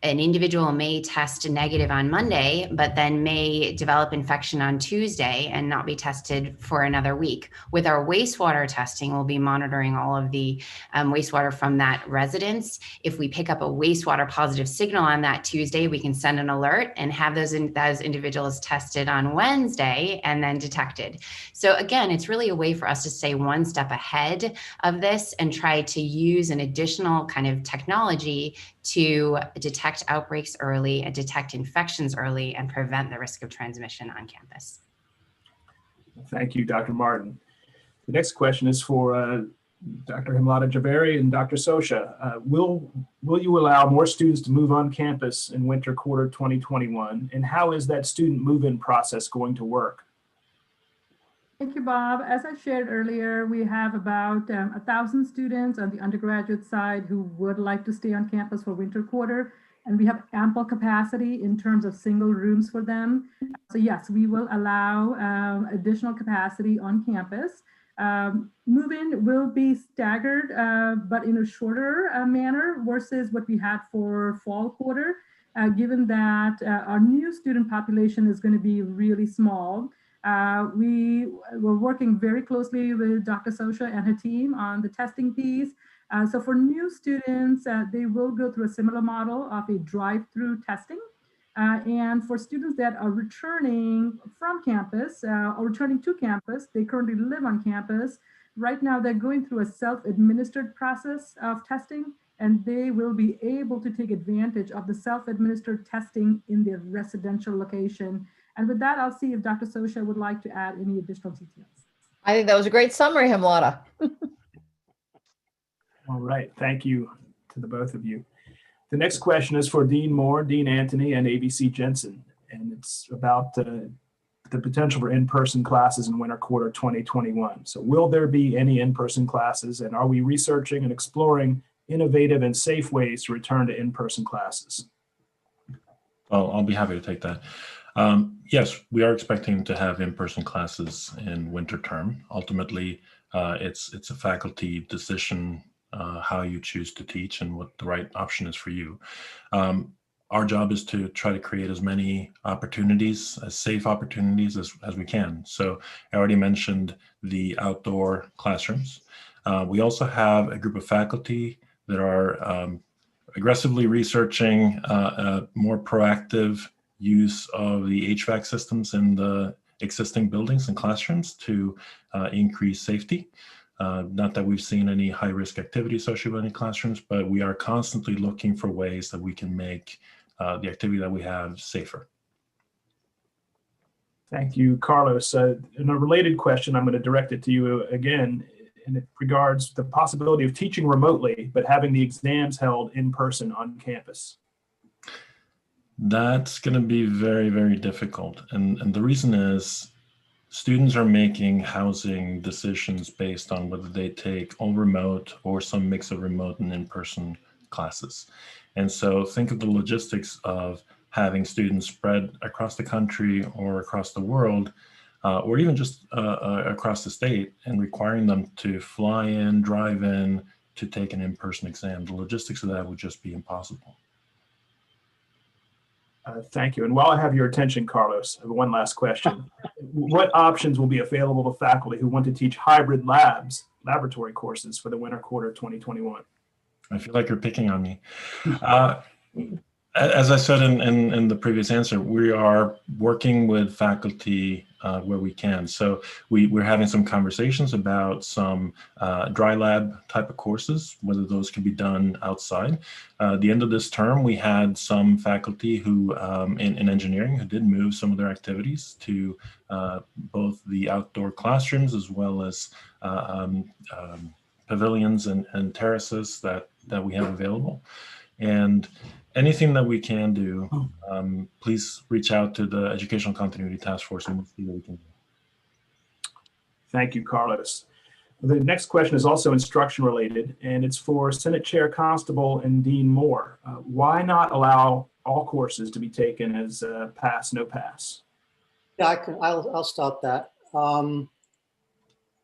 individual may test negative on Monday, but then may develop infection on Tuesday and not be tested for another week. With our wastewater testing, we'll be monitoring all of the wastewater from that residence. If we pick up a wastewater positive signal on that Tuesday, we can send an alert and have those individuals tested on Wednesday and then detected. So again, it's really a way for us to stay one step ahead of this and try to use an additional kind of technology to detect outbreaks early and detect infections early and prevent the risk of transmission on campus. Thank you, Dr. Martin. The next question is for Dr. Himlata Javeri and Dr. Sosha. Will you allow more students to move on campus in winter quarter 2021? And how is that student move-in process going to work? Thank you, Bob. As I shared earlier, we have about 1,000 students on the undergraduate side who would like to stay on campus for winter quarter, and we have ample capacity in terms of single rooms for them. So yes, we will allow additional capacity on campus. Move-in will be staggered, but in a shorter manner versus what we had for fall quarter, given that our new student population is going to be really small. We were working very closely with Dr. Sosha and her team on the testing piece. So for new students, they will go through a similar model of a drive-through testing. And for students that are returning from campus or returning to campus, they currently live on campus. Right now, they're going through a self-administered process of testing, and they will be able to take advantage of the self-administered testing in their residential location. And with that, I'll see if Dr. Sosha would like to add any additional details. I think that was a great summary, Hemlata. All right, thank you to the both of you. The next question is for Dean Moore, Dean Antony, and ABC Jensen, and it's about the potential for in-person classes in winter quarter 2021. So will there be any in-person classes, and are we researching and exploring innovative and safe ways to return to in-person classes? Well, I'll be happy to take that. Yes, we are expecting to have in-person classes in winter term. Ultimately, it's a faculty decision how you choose to teach and what the right option is for you. Our job is to try to create as many opportunities, as safe opportunities as we can. So I already mentioned the outdoor classrooms. We also have a group of faculty that are aggressively researching more proactive use of the HVAC systems in the existing buildings and classrooms to increase safety. Not that we've seen any high-risk activity associated with any classrooms, but we are constantly looking for ways that we can make the activity that we have safer. Thank you, Carlos. In a related question, I'm going to direct it to you again, and it regards the possibility of teaching remotely, but having the exams held in person on campus. That's going to be very, very difficult. And the reason is students are making housing decisions based on whether they take all remote or some mix of remote and in-person classes. And so think of the logistics of having students spread across the country or across the world, or even just across the state, and requiring them to fly in, drive in to take an in-person exam. The logistics of that would just be impossible. Thank you. And while I have your attention, Carlos, I have one last question. What options will be available to faculty who want to teach hybrid laboratory courses for the winter quarter 2021? I feel like you're picking on me. As I said in the previous answer, we are working with faculty where we can. So we're having some conversations about some dry lab type of courses, whether those can be done outside. At the end of this term, we had some faculty who in engineering who did move some of their activities to both the outdoor classrooms as well as pavilions and terraces that we have available. And anything that we can do, please reach out to the Educational Continuity Task Force and we'll see what we can do. Thank you, Carlos. The next question is also instruction related, and it's for Senate Chair Constable and Dean Moore. Why not allow all courses to be taken as pass, no pass? Yeah, I'll start that. The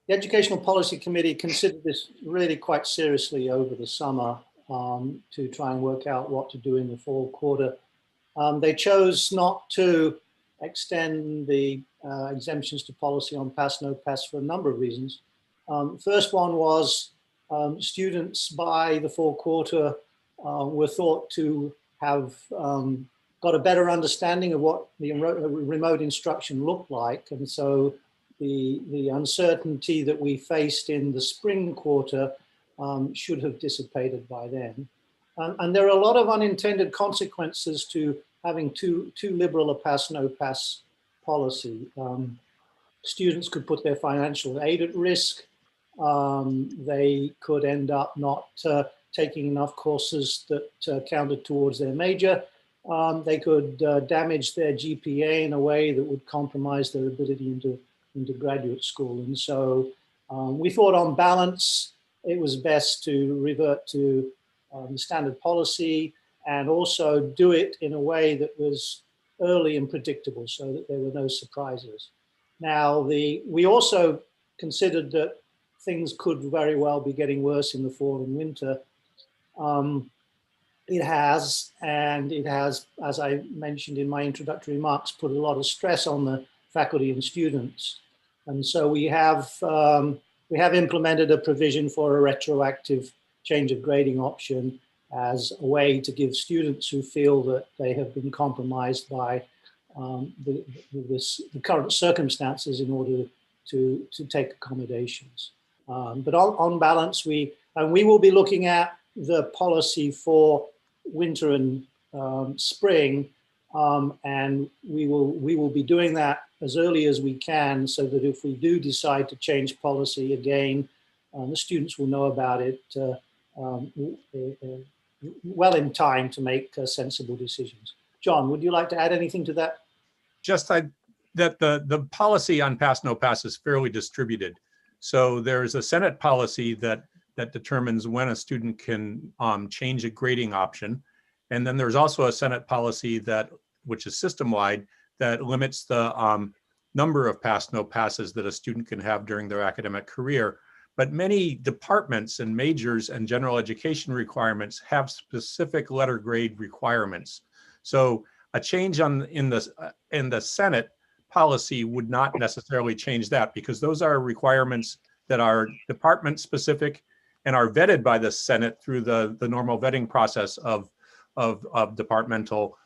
Educational Policy Committee considered this really quite seriously over the summer to try and work out what to do in the fall quarter. They chose not to extend the exemptions to policy on pass, no pass for a number of reasons. First one was students by the fall quarter were thought to have got a better understanding of what the remote instruction looked like. And so the uncertainty that we faced in the spring quarter should have dissipated by then. And there are a lot of unintended consequences to having too liberal a pass, no pass policy. Students could put their financial aid at risk. They could end up not taking enough courses that counted towards their major. They could damage their GPA in a way that would compromise their ability into graduate school. And so we thought on balance, it was best to revert to the standard policy and also do it in a way that was early and predictable so that there were no surprises. Now, we also considered that things could very well be getting worse in the fall and winter. It has, as I mentioned in my introductory remarks, put a lot of stress on the faculty and students. And so we have implemented a provision for a retroactive change of grading option as a way to give students who feel that they have been compromised by the current circumstances in order to take accommodations. But on balance, we will be looking at the policy for winter and spring, and we will be doing that as early as we can, so that if we do decide to change policy again, the students will know about it well in time to make sensible decisions. John, would you like to add anything to that? Just that the policy on pass no pass is fairly distributed. So there's a Senate policy that determines when a student can change a grading option. And then there's also a Senate policy which is system-wide, that limits the number of pass no passes that a student can have during their academic career. But many departments and majors and general education requirements have specific letter grade requirements. So a change in the Senate policy would not necessarily change that, because those are requirements that are department specific and are vetted by the Senate through the normal vetting process of departmental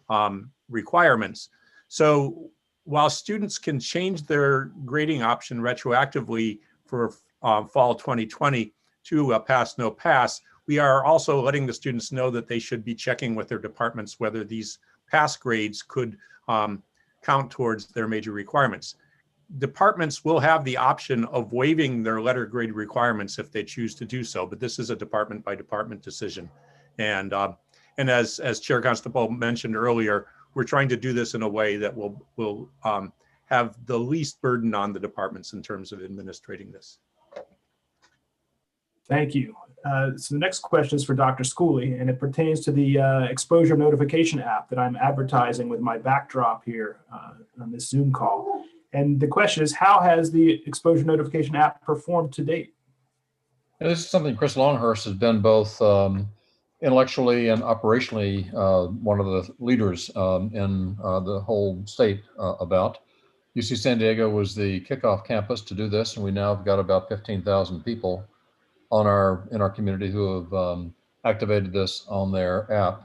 requirements. So while students can change their grading option retroactively for fall 2020 to a pass no pass, we are also letting the students know that they should be checking with their departments whether these pass grades could count towards their major requirements. Departments will have the option of waiving their letter grade requirements if they choose to do so, but this is a department by department decision. And as Chair Constable mentioned earlier, we're trying to do this in a way that will have the least burden on the departments in terms of administrating this. Thank you. So the next question is for Dr. Schooley, and it pertains to the exposure notification app that I'm advertising with my backdrop here on this Zoom call. And the question is, how has the exposure notification app performed to date? This is something Chris Longhurst has been both intellectually and operationally one of the leaders in the whole state about. UC San Diego was the kickoff campus to do this, and we now have got about 15,000 people in our community who have activated this on their app.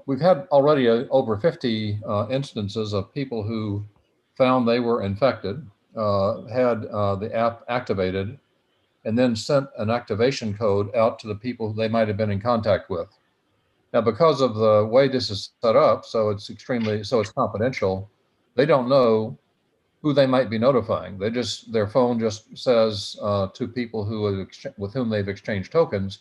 We've had already over 50 instances of people who found they were infected, had the app activated, and then sent an activation code out to the people they might have been in contact with. Now, because of the way this is set up, so it's confidential, they don't know who they might be notifying. Their phone just says to people with whom they've exchanged tokens,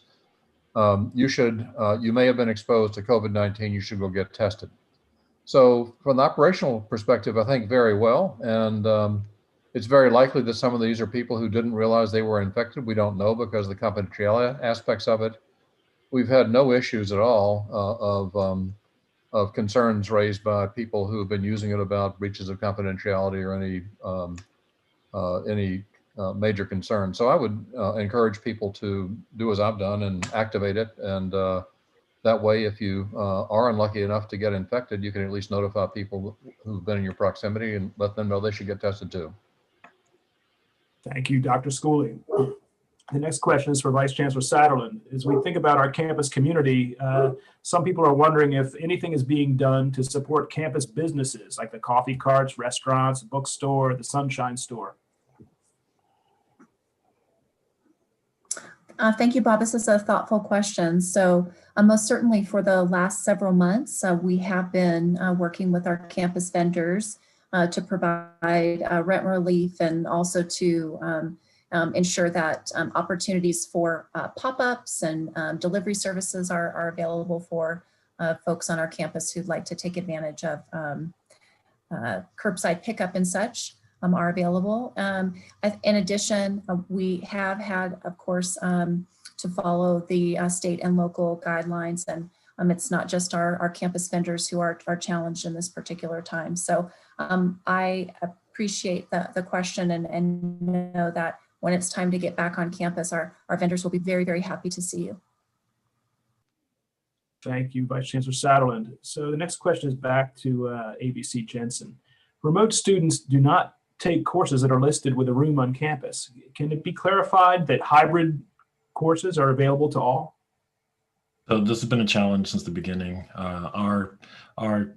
you may have been exposed to COVID-19, you should go get tested. So from the operational perspective, I think very well. And it's very likely that some of these are people who didn't realize they were infected. We don't know because of the confidentiality aspects of it. We've had no issues at all of concerns raised by people who have been using it about breaches of confidentiality or any major concerns. So I would encourage people to do as I've done and activate it. And that way, if you are unlucky enough to get infected, you can at least notify people who've been in your proximity and let them know they should get tested too. Thank you, Dr. Schooley. The next question is for Vice Chancellor Saterlin. As we think about our campus community, some people are wondering if anything is being done to support campus businesses like the coffee carts, restaurants, bookstore, the Sunshine Store. Thank you, Bob. This is a thoughtful question. So most certainly for the last several months, we have been working with our campus vendors to provide rent relief and also to ensure that opportunities for pop-ups and delivery services are available for folks on our campus who'd like to take advantage of curbside pickup and such. Are available. In addition, we have had, of course, to follow the state and local guidelines, and it's not just our campus vendors who are challenged in this particular time. So I appreciate the question and know that when it's time to get back on campus, our vendors will be very, very happy to see you. Thank you, Vice Chancellor Saterlin. So the next question is back to ABC Jensen. Remote students do not take courses that are listed with a room on campus. Can it be clarified that hybrid courses are available to all? So this has been a challenge since the beginning. Our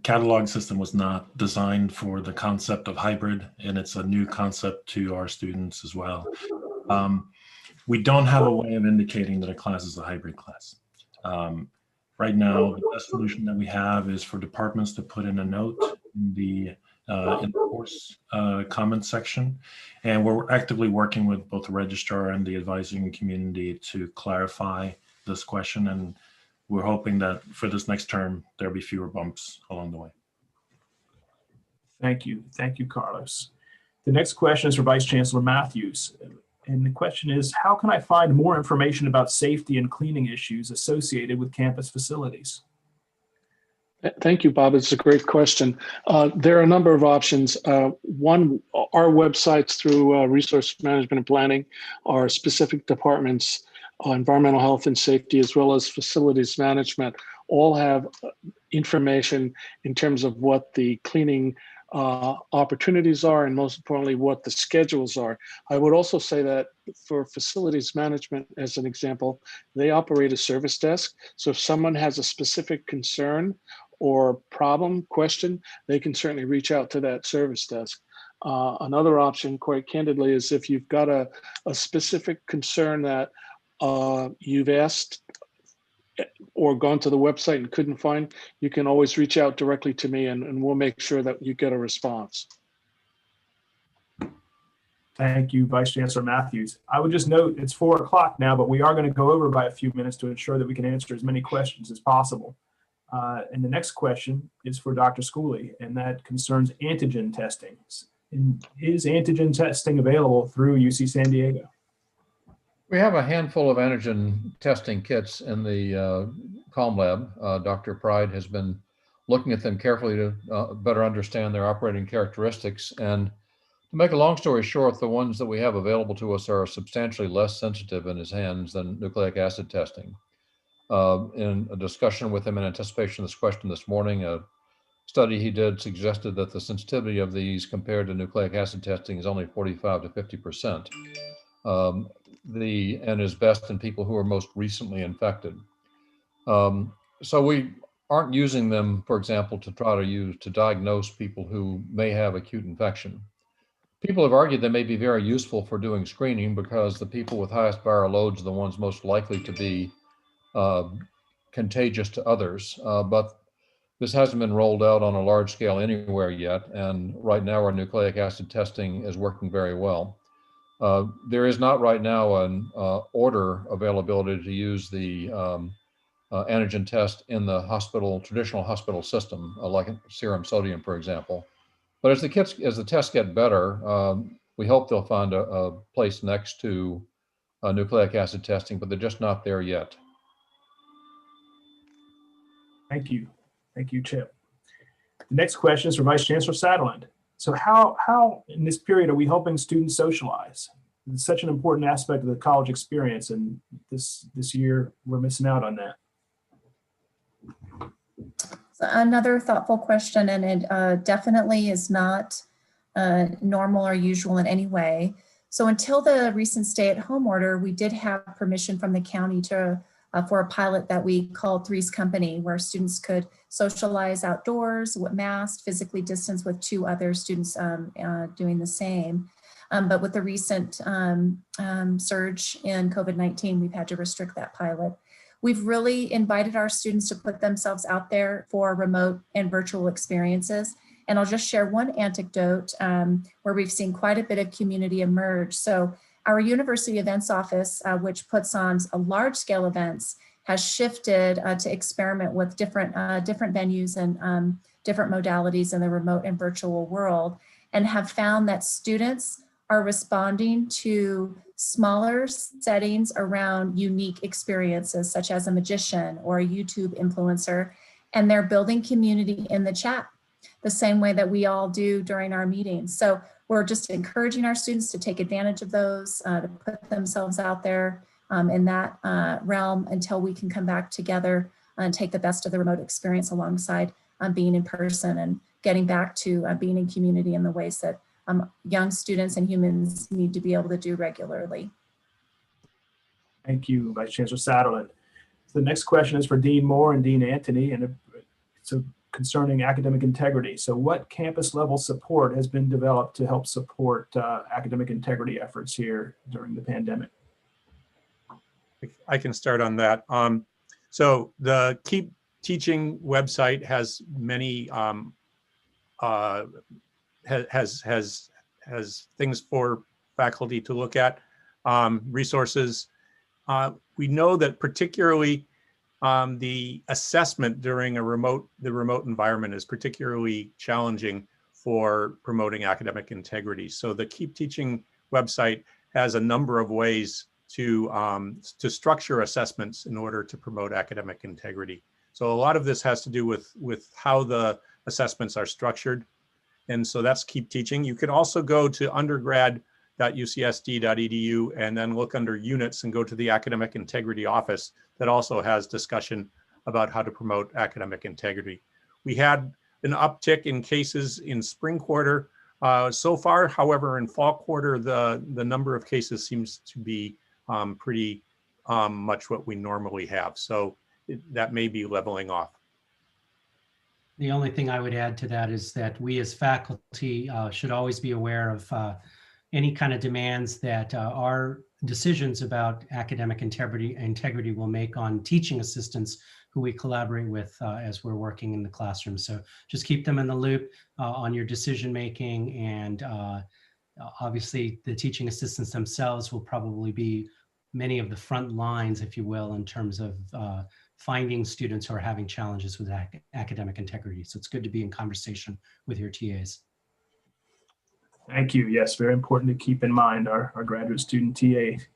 catalog system was not designed for the concept of hybrid, and it's a new concept to our students as well. We don't have a way of indicating that a class is a hybrid class. Right now, the best solution that we have is for departments to put in a note in the course comment section. And we're actively working with both the registrar and the advising community to clarify this question. And we're hoping that for this next term, there'll be fewer bumps along the way. Thank you. Thank you, Carlos. The next question is for Vice Chancellor Matthews. And the question is, how can I find more information about safety and cleaning issues associated with campus facilities? Thank you, Bob. It's a great question. There are a number of options. One, our websites through resource management and planning, our specific departments, environmental health and safety, as well as facilities management, all have information in terms of what the cleaning opportunities are, and most importantly, what the schedules are. I would also say that for facilities management, as an example, they operate a service desk. So if someone has a specific concern or problem, question, they can certainly reach out to that service desk. Another option, quite candidly, is if you've got a specific concern that you've asked or gone to the website and couldn't find, you can always reach out directly to me and we'll make sure that you get a response. Thank you, Vice Chancellor Matthews. I would just note it's 4 o'clock now, but we are going to go over by a few minutes to ensure that we can answer as many questions as possible. And the next question is for Dr. Schooley, and that concerns antigen testing. And is antigen testing available through UC San Diego? We have a handful of antigen testing kits in the Comm Lab. Dr. Pride has been looking at them carefully to better understand their operating characteristics. And to make a long story short, the ones that we have available to us are substantially less sensitive in his hands than nucleic acid testing. In a discussion with him in anticipation of this question this morning, a study he did suggested that the sensitivity of these compared to nucleic acid testing is only 45 to 50%. And is best in people who are most recently infected. So we aren't using them, for example, to diagnose people who may have acute infection. People have argued they may be very useful for doing screening because the people with highest viral loads are the ones most likely to be contagious to others. But this hasn't been rolled out on a large scale anywhere yet. And right now our nucleic acid testing is working very well. There is not right now an order availability to use the antigen test in the traditional hospital system, like serum sodium, for example. But as the tests get better, we hope they'll find a place next to nucleic acid testing, but they're just not there yet. Thank you. Thank you, Chip. The next question is for Vice Chancellor Saterlin. So how in this period are we helping students socialize? It's such an important aspect of the college experience, and this year we're missing out on that. So another thoughtful question, and it definitely is not normal or usual in any way. So until the recent stay-at-home order, we did have permission from the county for a pilot that we called Three's Company, where students could socialize outdoors with masks, physically distanced with 2 other students doing the same. But with the recent surge in COVID-19, we've had to restrict that pilot. We've really invited our students to put themselves out there for remote and virtual experiences. And I'll just share one anecdote where we've seen quite a bit of community emerge. So our university events office, which puts on large scale events, has shifted to experiment with different venues and different modalities in the remote and virtual world, and have found that students are responding to smaller settings around unique experiences, such as a magician or a YouTube influencer, and they're building community in the chat the same way that we all do during our meetings. So we're just encouraging our students to take advantage of those, to put themselves out there in that realm until we can come back together and take the best of the remote experience alongside being in person and getting back to being in community in the ways that young students and humans need to be able to do regularly. Thank you, Vice Chancellor Saterlin. The next question is for Dean Moore and Dean Antony, and it's concerning academic integrity. So what campus level support has been developed to help support academic integrity efforts here during the pandemic? I can start on that. So the Keep Teaching website has many has things for faculty to look at, resources. We know that particularly the assessment during the remote environment is particularly challenging for promoting academic integrity. So the Keep Teaching website has a number of ways to structure assessments in order to promote academic integrity. So a lot of this has to do with how the assessments are structured. And so that's Keep Teaching. You can also go to undergrad.ucsd.edu and then look under units and go to the Academic Integrity Office that also has discussion about how to promote academic integrity. We had an uptick in cases in spring quarter. So far, however, in fall quarter, the number of cases seems to be pretty much what we normally have. So that may be leveling off. The only thing I would add to that is that we as faculty should always be aware of any kind of demands that our decisions about academic integrity will make on teaching assistants who we collaborate with as we're working in the classroom. So just keep them in the loop on your decision making, and obviously the teaching assistants themselves will probably be many of the front lines, if you will, in terms of finding students who are having challenges with academic integrity. So it's good to be in conversation with your TAs. Thank you. Yes, very important to keep in mind our graduate student TAs.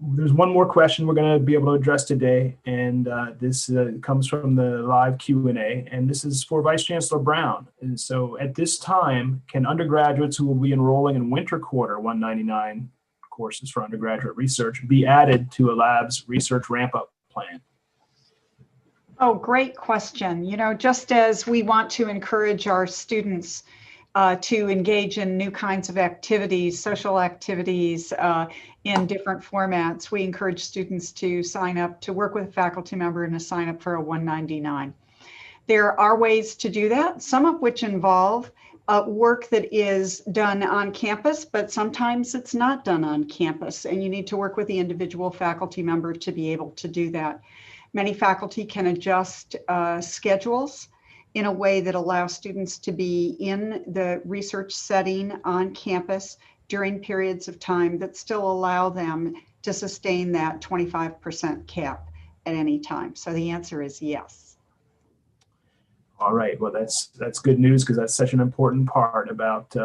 There's one more question we're going to be able to address today, and this comes from the live Q&A, and this is for Vice Chancellor Brown. And so at this time, can undergraduates who will be enrolling in winter quarter 199 courses for undergraduate research be added to a lab's research ramp-up plan? Oh, great question. You know, just as we want to encourage our students to engage in new kinds of activities, social activities in different formats, we encourage students to sign up, to work with a faculty member and to sign up for a 199. There are ways to do that, some of which involve work that is done on campus, but sometimes it's not done on campus, and you need to work with the individual faculty member to be able to do that. Many faculty can adjust schedules in a way that allows students to be in the research setting on campus during periods of time that still allow them to sustain that 25% cap at any time. So the answer is yes. All right. Well, that's good news, because that's such an important part about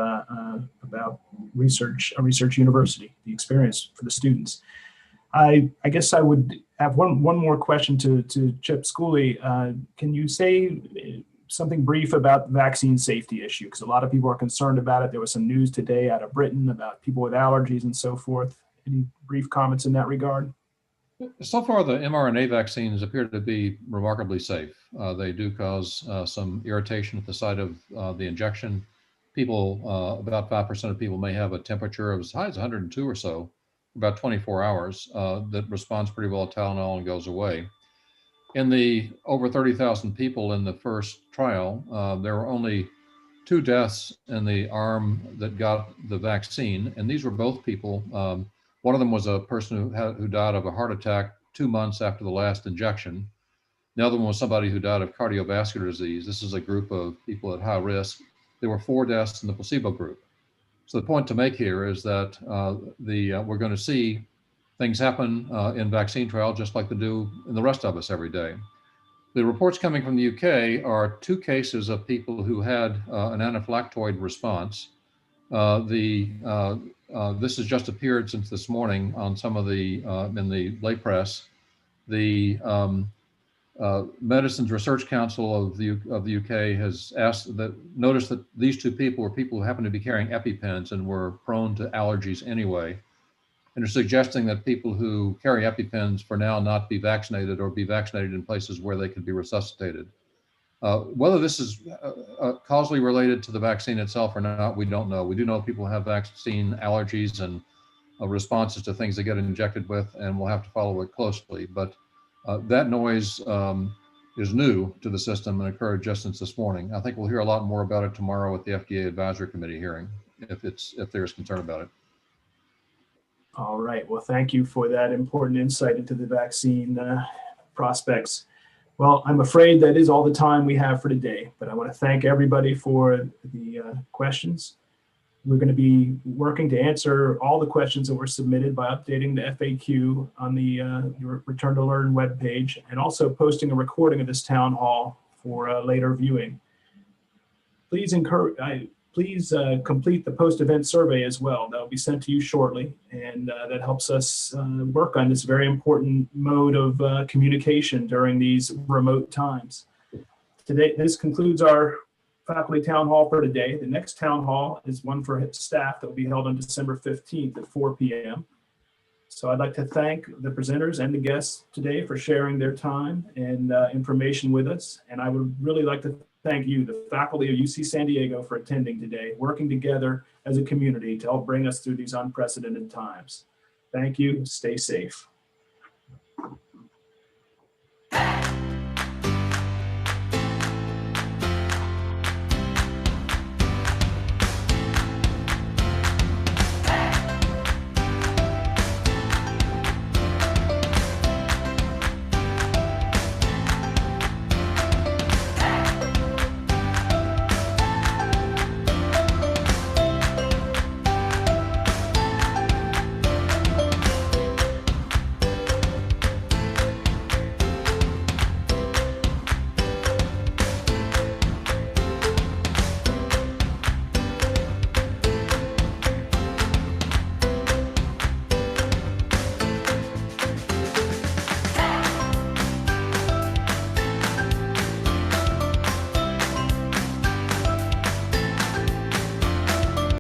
research, a research university, the experience for the students. I guess I would have one more question to Chip Schooley. Can you say something brief about the vaccine safety issue? Because a lot of people are concerned about it. There was some news today out of Britain about people with allergies and so forth. Any brief comments in that regard? So far, the mRNA vaccines appear to be remarkably safe. They do cause some irritation at the site of the injection. People, about 5% of people may have a temperature of as high as 102 or so, about 24 hours, that responds pretty well to Tylenol and goes away. In the over 30,000 people in the first trial, there were only 2 deaths in the arm that got the vaccine, and these were both people. One of them was a person who died of a heart attack 2 months after the last injection. The other one was somebody who died of cardiovascular disease. This is a group of people at high risk. There were 4 deaths in the placebo group. So the point to make here is that we're going to see things happen in vaccine trials just like they do in the rest of us every day. The reports coming from the UK are 2 cases of people who had an anaphylactoid response. This has just appeared since this morning on some of the in the lay press. The Medicines Research Council of the UK has noticed that these 2 people were people who happened to be carrying EpiPens and were prone to allergies anyway, and are suggesting that people who carry EpiPens for now not be vaccinated or be vaccinated in places where they could be resuscitated. Whether this is causally related to the vaccine itself or not, we don't know. We do know people have vaccine allergies, and responses to things they get injected with, and we'll have to follow it closely. But that noise is new to the system and occurred just since this morning. I think we'll hear a lot more about it tomorrow at the FDA Advisory Committee hearing, if there's concern about it. All right. Well, thank you for that important insight into the vaccine prospects. Well, I'm afraid that is all the time we have for today, but I want to thank everybody for the questions. We're going to be working to answer all the questions that were submitted by updating the FAQ on the your Return to Learn webpage, and also posting a recording of this town hall for later viewing. Please complete the post-event survey as well. That will be sent to you shortly, and that helps us work on this very important mode of communication during these remote times. Today, this concludes our faculty town hall for today. The next town hall is one for staff that will be held on December 15th at 4 p.m. So I'd like to thank the presenters and the guests today for sharing their time and information with us. And I would really like to thank you, the faculty of UC San Diego, for attending today, working together as a community to help bring us through these unprecedented times. Thank you. Stay safe.